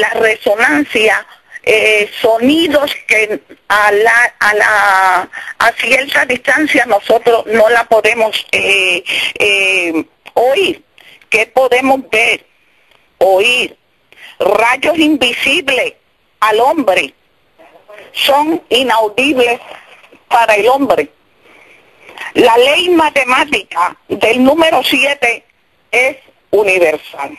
la resonancia sonidos que a cierta distancia nosotros no la podemos oír. ¿Qué podemos ver? Oír. Rayos invisibles al hombre son inaudibles para el hombre. La ley matemática del número 7 es universal.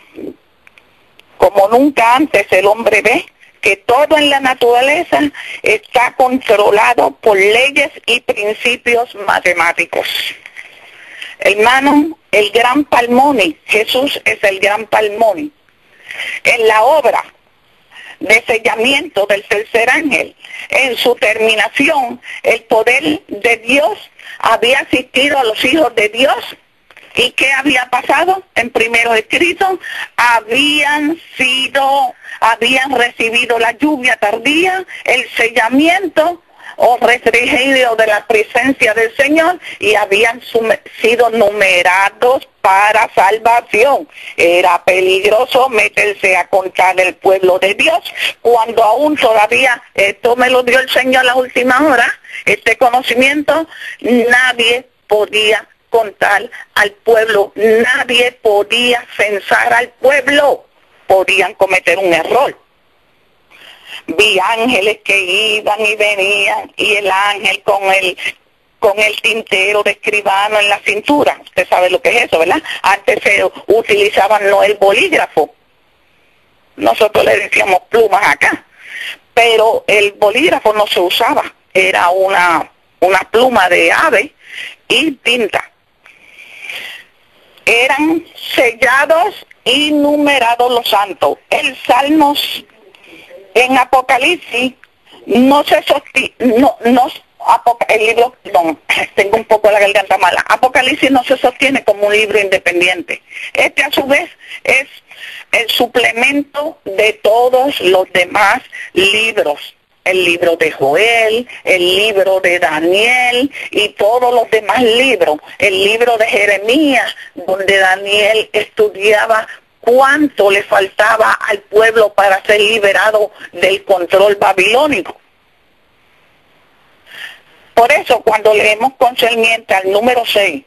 Como nunca antes el hombre ve que todo en la naturaleza está controlado por leyes y principios matemáticos. Hermano, el gran Palmoni, Jesús es el gran Palmoni. En la obra de sellamiento del tercer ángel, en su terminación, el poder de Dios había asistido a los hijos de Dios. ¿Y qué había pasado? En primeros escritos, habían recibido la lluvia tardía, el sellamiento o refrigerio de la presencia del Señor, y habían sido numerados para salvación. Era peligroso meterse a contar el pueblo de Dios cuando aún todavía, esto me lo dio el Señor a la última hora, este conocimiento, nadie podía contar al pueblo, nadie podía censar al pueblo, podían cometer un error. Vi ángeles que iban y venían, y el ángel con el tintero de escribano en la cintura. Usted sabe lo que es eso, ¿verdad? Antes se utilizaban no el bolígrafo, nosotros le decíamos plumas acá, pero el bolígrafo no se usaba, era una pluma de ave y tinta. Eran sellados y numerados los santos. El Salmos en Apocalipsis tengo un poco la garganta mala. Apocalipsis no se sostiene como un libro independiente. Este a su vez es el suplemento de todos los demás libros. El libro de Joel, el libro de Daniel y todos los demás libros. El libro de Jeremías, donde Daniel estudiaba cuánto le faltaba al pueblo para ser liberado del control babilónico. Por eso, cuando leemos concerniente al número 6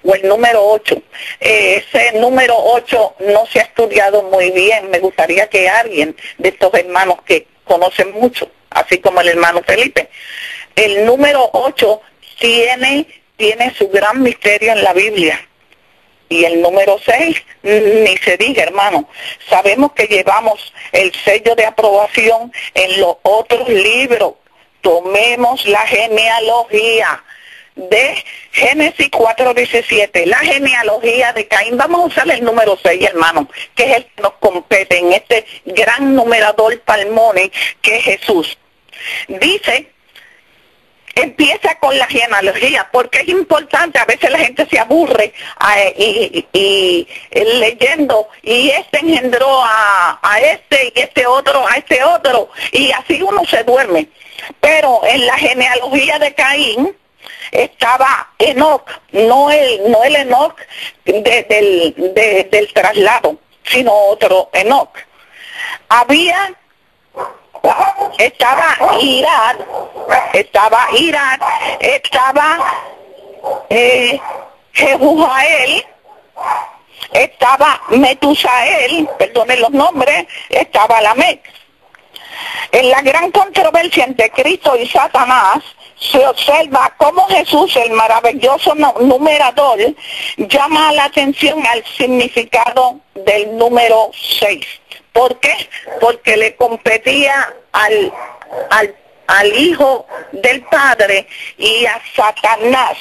o el número 8, ese número 8 no se ha estudiado muy bien. Me gustaría que alguien de estos hermanos que conocen mucho, así como el hermano Felipe, el número 8 tiene su gran misterio en la Biblia. Y el número 6, ni se diga, hermano. Sabemos que llevamos el sello de aprobación en los otros libros. Tomemos la genealogía de Génesis 4:17, la genealogía de Caín. Vamos a usar el número 6, hermano, que es el que nos compete en este gran numerador palmone que es Jesús. Dice, empieza con la genealogía, porque es importante. A veces la gente se aburre y leyendo, y este engendró a este, y este otro, a este otro, y así uno se duerme. Pero en la genealogía de Caín estaba Enoc, no el Enoc del traslado, sino otro Enoc. Estaba Irad, estaba Jehujael, estaba Metusael, perdonen los nombres, estaba Lamec. En la gran controversia entre Cristo y Satanás se observa cómo Jesús, el maravilloso numerador, llama la atención al significado del número 6. ¿Por qué? Porque le competía al Hijo del Padre y a Satanás,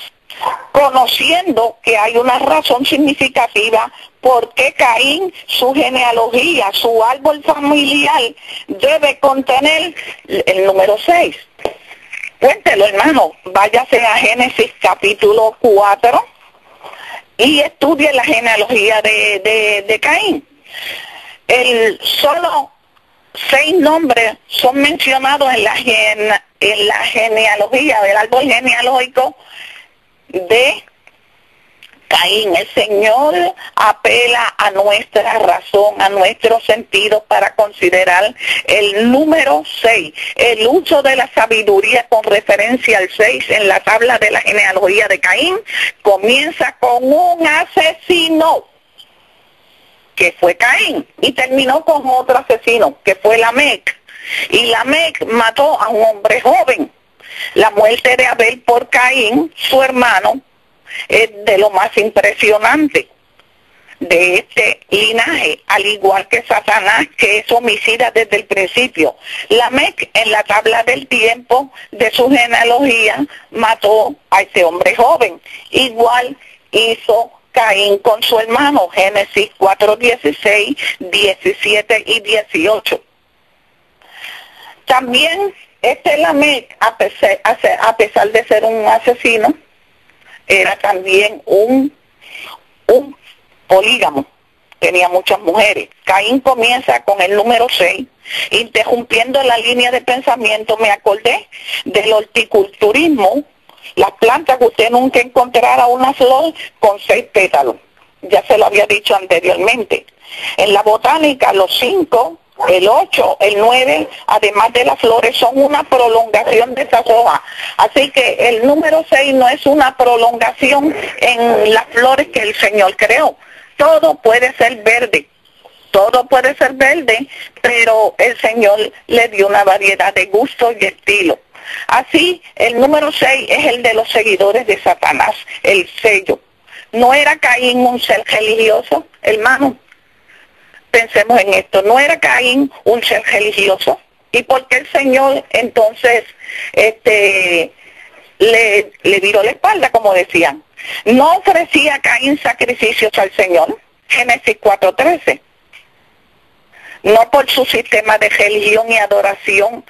conociendo que hay una razón significativa por qué Caín, su genealogía, su árbol familiar, debe contener el número 6. Cuéntelo, hermano, váyase a Génesis capítulo 4 y estudie la genealogía de Caín. Solo 6 nombres son mencionados en la genealogía del árbol genealógico de Caín. El Señor apela a nuestra razón, a nuestro sentido para considerar el número 6. El uso de la sabiduría con referencia al 6 en la tabla de la genealogía de Caín comienza con un asesino, que fue Caín, y terminó con otro asesino, que fue Lamec. Y Lamec mató a un hombre joven. La muerte de Abel por Caín, su hermano, es de lo más impresionante de este linaje, al igual que Satanás, que es homicida desde el principio. Lamec, en la tabla del tiempo de su genealogía, mató a este hombre joven. Igual hizo Caín con su hermano, Génesis 4:16, 17 y 18. También este Lamec, a pesar de ser un asesino, era también un polígamo, tenía muchas mujeres. Caín comienza con el número 6, interrumpiendo la línea de pensamiento. Me acordé del horticulturismo, las plantas que usted nunca encontrará una flor con 6 pétalos. Ya se lo había dicho anteriormente. En la botánica, los 5, el 8, el 9, además de las flores, son una prolongación de esas hojas. Así que el número 6 no es una prolongación en las flores que el Señor creó. Todo puede ser verde. Todo puede ser verde, pero el Señor le dio una variedad de gustos y estilos. Así, el número 6 es el de los seguidores de Satanás, el sello. ¿No era Caín un ser religioso, hermano? Pensemos en esto. ¿No era Caín un ser religioso? ¿Y por qué el Señor entonces le viró la espalda, como decían? ¿No ofrecía Caín sacrificios al Señor? Génesis 4:13. No por su sistema de religión y adoración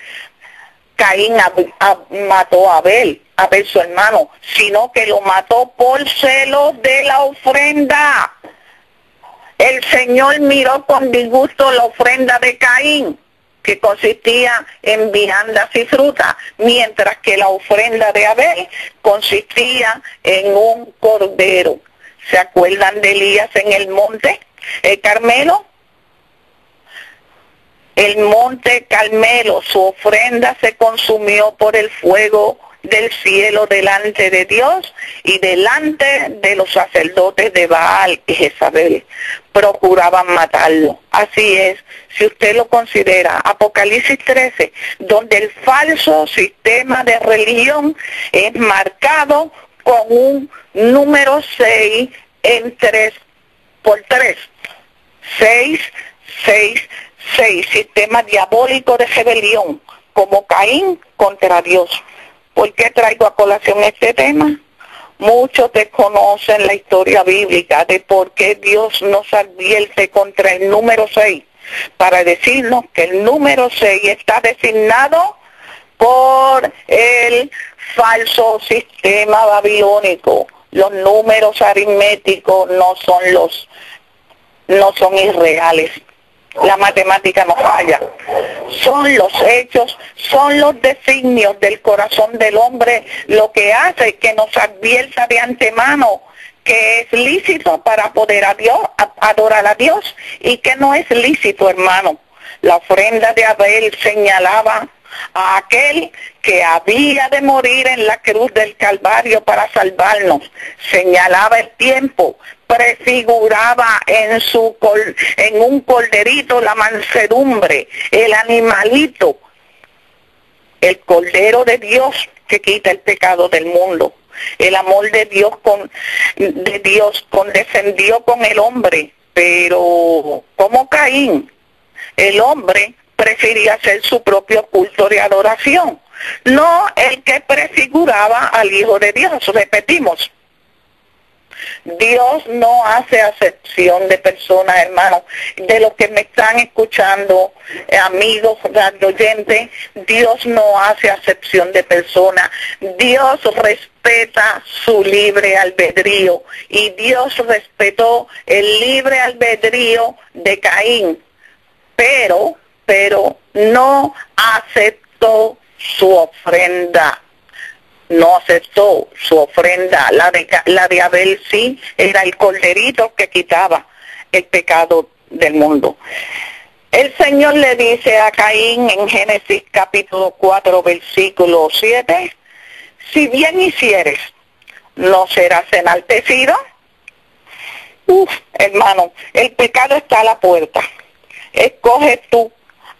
Caín mató a Abel su hermano, sino que lo mató por celos de la ofrenda. El Señor miró con disgusto la ofrenda de Caín, que consistía en viandas y fruta, mientras que la ofrenda de Abel consistía en un cordero. ¿Se acuerdan de Elías en el monte Carmelo? El monte Carmelo, su ofrenda se consumió por el fuego del cielo delante de Dios y delante de los sacerdotes de Baal y Jezabel. Procuraban matarlo. Así es, si usted lo considera, Apocalipsis 13, donde el falso sistema de religión es marcado con un número 6 en 3 por 3. 6, 6, 6, sistema diabólico de rebelión, como Caín contra Dios. ¿Por qué traigo a colación este tema? Muchos desconocen la historia bíblica de por qué Dios nos advierte contra el número 6, para decirnos que el número 6 está designado por el falso sistema babilónico. Los números aritméticos no son irreales. La matemática no falla. Son los hechos, son los designios del corazón del hombre lo que hace que nos advierta de antemano que es lícito para poder adorar a Dios y que no es lícito, hermano. La ofrenda de Abel señalaba a aquel que había de morir en la cruz del Calvario para salvarnos. Señalaba el tiempo, prefiguraba en un corderito la mansedumbre, el animalito, el cordero de Dios que quita el pecado del mundo. El amor de Dios condescendió con el hombre, pero como Caín, el hombre prefería hacer su propio culto de adoración, no el que prefiguraba al Hijo de Dios. Repetimos, Dios no hace acepción de personas, hermanos. De los que me están escuchando, amigos radioyentes, Dios no hace acepción de personas. Dios respeta su libre albedrío y Dios respetó el libre albedrío de Caín, pero no aceptó su ofrenda. No aceptó su ofrenda. La de Abel sí, era el corderito que quitaba el pecado del mundo. El Señor le dice a Caín en Génesis capítulo 4, versículo 7, si bien hicieres, ¿no serás enaltecido? Hermano, el pecado está a la puerta. Escoge tú,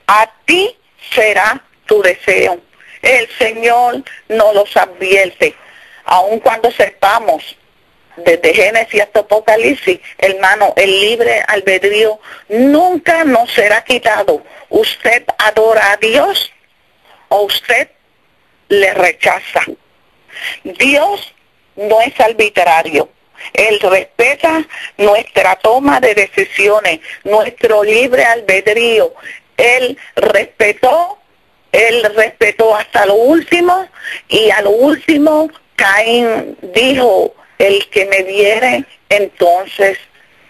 a ti será tu deseo. El Señor nos los advierte, aun cuando sepamos desde Génesis hasta Apocalipsis, hermano, el libre albedrío nunca nos será quitado. Usted adora a Dios o usted le rechaza. Dios no es arbitrario. Él respeta nuestra toma de decisiones, nuestro libre albedrío. Él respetó hasta lo último, y a lo último Caín dijo, el que me viere entonces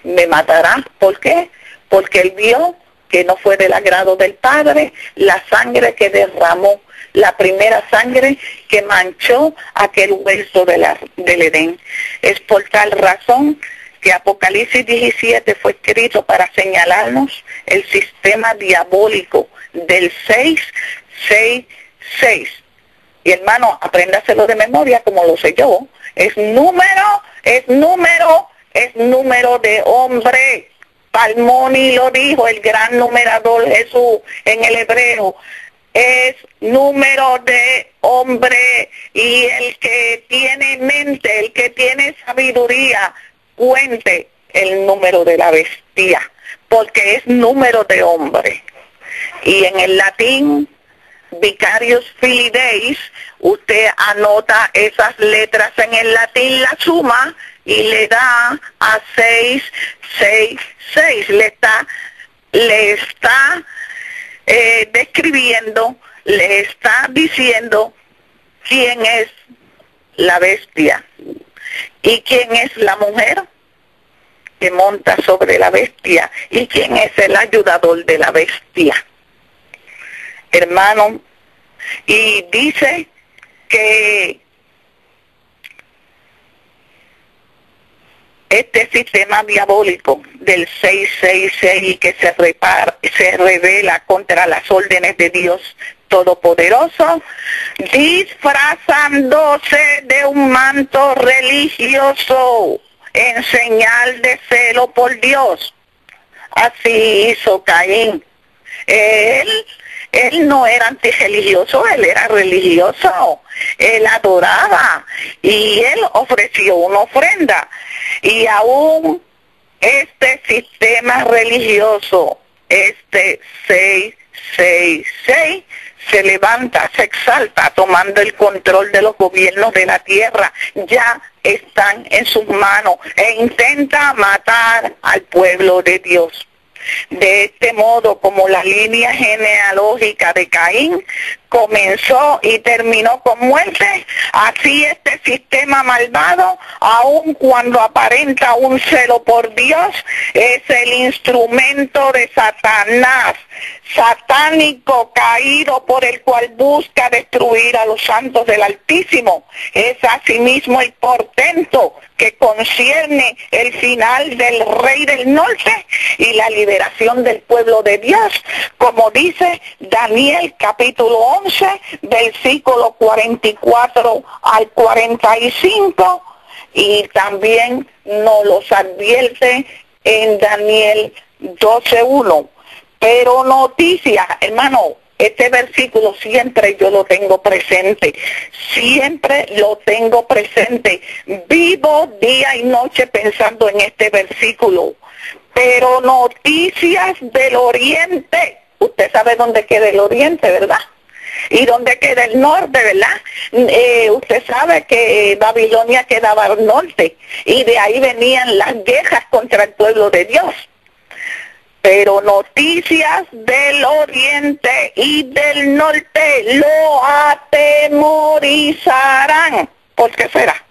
me matará. ¿Por qué? Porque él vio que no fue del agrado del Padre la sangre que derramó, la primera sangre que manchó aquel huerto del Edén. Es por tal razón que Apocalipsis 17 fue escrito para señalarnos el sistema diabólico del 6, 6, 6. Y hermano, apréndaselo de memoria como lo sé yo. Es número de hombre. Palmoni lo dijo, el gran numerador Jesús en el hebreo. Es número de hombre, y el que tiene mente, el que tiene sabiduría, cuente el número de la bestia, porque es número de hombre. Y en el latín, Vicarius Filii Deis, usted anota esas letras en el latín, la suma, y le da a 6, 6, 6. Le está describiendo le está diciendo quién es la bestia y quién es la mujer que monta sobre la bestia y quién es el ayudador de la bestia. Hermano, y dice que este sistema diabólico del 666 que se revela contra las órdenes de Dios Todopoderoso, disfrazándose de un manto religioso en señal de celo por Dios. Así hizo Caín. Él no era antirreligioso, él era religioso. Él adoraba y él ofreció una ofrenda. Y aún este sistema religioso, este 666, se levanta, se exalta, tomando el control de los gobiernos de la tierra. Ya están en sus manos e intenta matar al pueblo de Dios. De este modo, como la línea genealógica de Caín comenzó y terminó con muerte, así este sistema malvado, aun cuando aparenta un celo por Dios, es el instrumento de Satanás, satánico caído, por el cual busca destruir a los santos del Altísimo. Es asimismo el portento que concierne el final del Rey del Norte y la liberación del pueblo de Dios, como dice Daniel capítulo 11, versículo 44 al 45, y también nos los advierte en Daniel 12:1. Pero noticia, hermano, este versículo siempre yo lo tengo presente, siempre lo tengo presente. Vivo día y noche pensando en este versículo. Pero noticias del oriente, usted sabe dónde queda el oriente, ¿verdad? Y dónde queda el norte, ¿verdad? Usted sabe que Babilonia quedaba al norte y de ahí venían las guerras contra el pueblo de Dios. Pero noticias del oriente y del norte lo atemorizarán. ¿Por qué será?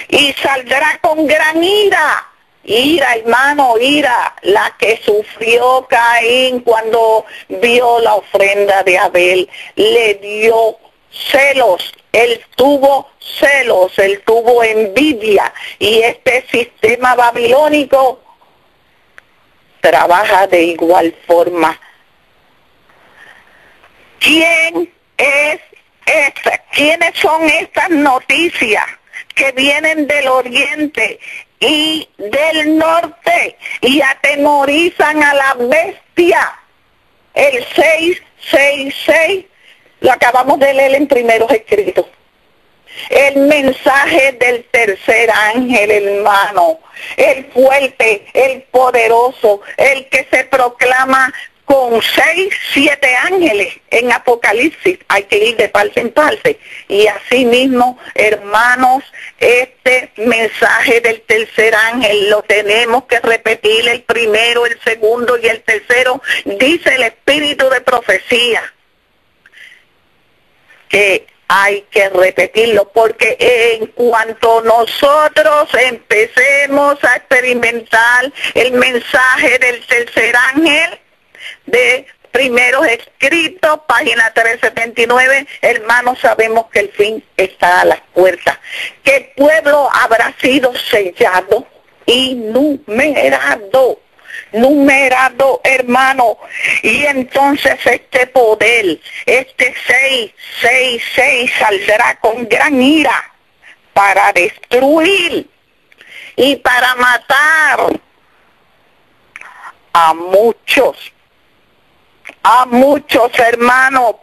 Y saldrá con gran ira. Ira, hermano, ira, la que sufrió Caín cuando vio la ofrenda de Abel. Le dio celos, él tuvo celos, él tuvo envidia. Y este sistema babilónico trabaja de igual forma. ¿Quién es esta? ¿Quiénes son estas noticias que vienen del oriente y del norte y atemorizan a la bestia? El 666 lo acabamos de leer en Primeros Escritos. El mensaje del tercer ángel, hermano, el fuerte, el poderoso, el que se proclama con 6, 7 ángeles en Apocalipsis. Hay que ir de parte en parte. Y así mismo, hermanos, este mensaje del tercer ángel lo tenemos que repetir, el primero, el segundo y el tercero. Dice el espíritu de profecía que hay que repetirlo, porque en cuanto nosotros empecemos a experimentar el mensaje del tercer ángel de Primeros Escritos, página 379, hermanos, sabemos que el fin está a las puertas, que el pueblo habrá sido sellado y numerado, hermano, y entonces este poder, este 666 saldrá con gran ira para destruir y para matar a muchos, hermanos.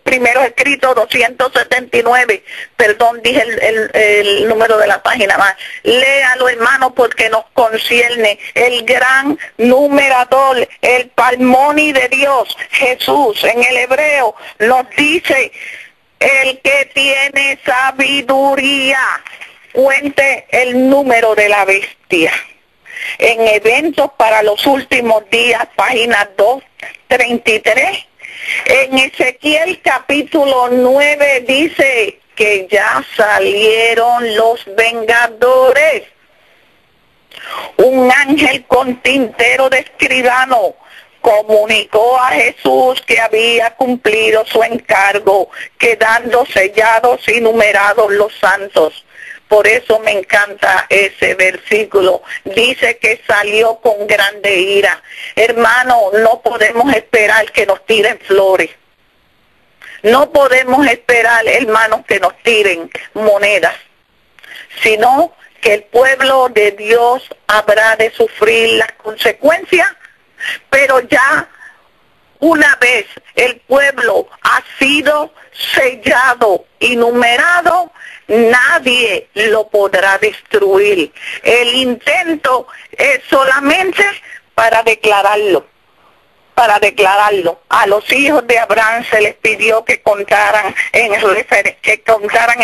Primero escrito 279, perdón, dije el número de la página más. Léalo, hermano, porque nos concierne el gran numerador, el palmoni de Dios, Jesús. En el hebreo nos dice: el que tiene sabiduría, cuente el número de la bestia. En Eventos para los Últimos Días, página 233, En Ezequiel capítulo 9 dice que ya salieron los vengadores. Un ángel con tintero de escribano comunicó a Jesús que había cumplido su encargo, quedando sellados y numerados los santos. Por eso me encanta ese versículo. Dice que salió con grande ira. Hermano, no podemos esperar que nos tiren flores. No podemos esperar, hermanos, que nos tiren monedas, sino que el pueblo de Dios habrá de sufrir las consecuencias, pero ya una vez el pueblo ha sido sellado y numerado, nadie lo podrá destruir. El intento es solamente para declararlo. A los hijos de Abraham se les pidió que contaran en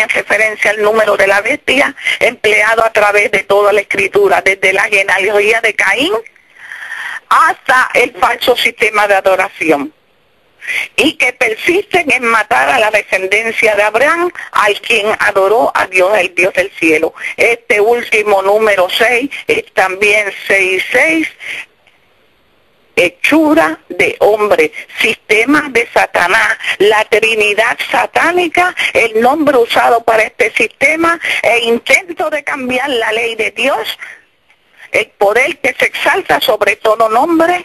referencia al número de la bestia empleado a través de toda la escritura, desde la genealogía de Caín hasta el falso sistema de adoración, y que persisten en matar a la descendencia de Abraham, al quien adoró a Dios, el Dios del cielo. Este último número 6 es también 66, hechura de hombre, sistema de Satanás, la Trinidad satánica, el nombre usado para este sistema, e intento de cambiar la ley de Dios, el poder que se exalta sobre todo nombre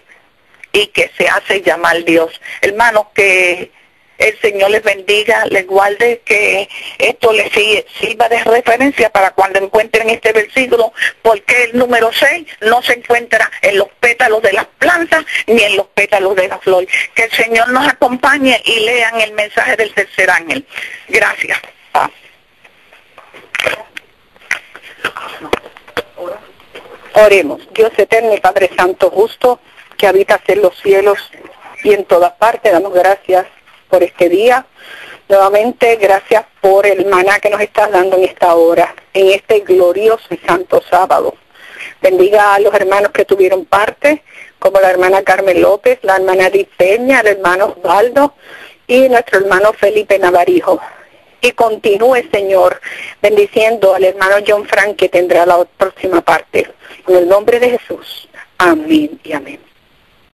y que se hace llamar Dios. Hermanos, que el Señor les bendiga, les guarde, que esto les sirva de referencia para cuando encuentren este versículo, porque el número 6 no se encuentra en los pétalos de las plantas ni en los pétalos de la flor. Que el Señor nos acompañe y lean el mensaje del tercer ángel. Gracias. Oremos. Dios eterno y Padre Santo justo, que habitas en los cielos y en todas partes, damos gracias por este día. Nuevamente, gracias por el maná que nos estás dando en esta hora, en este glorioso y santo sábado. Bendiga a los hermanos que tuvieron parte, como la hermana Carmen López, la hermana Edith Peña, el hermano Osvaldo y nuestro hermano Felipe Navarijo. Y continúe, Señor, bendiciendo al hermano John Frank, que tendrá la próxima parte. En el nombre de Jesús. Amén y amén.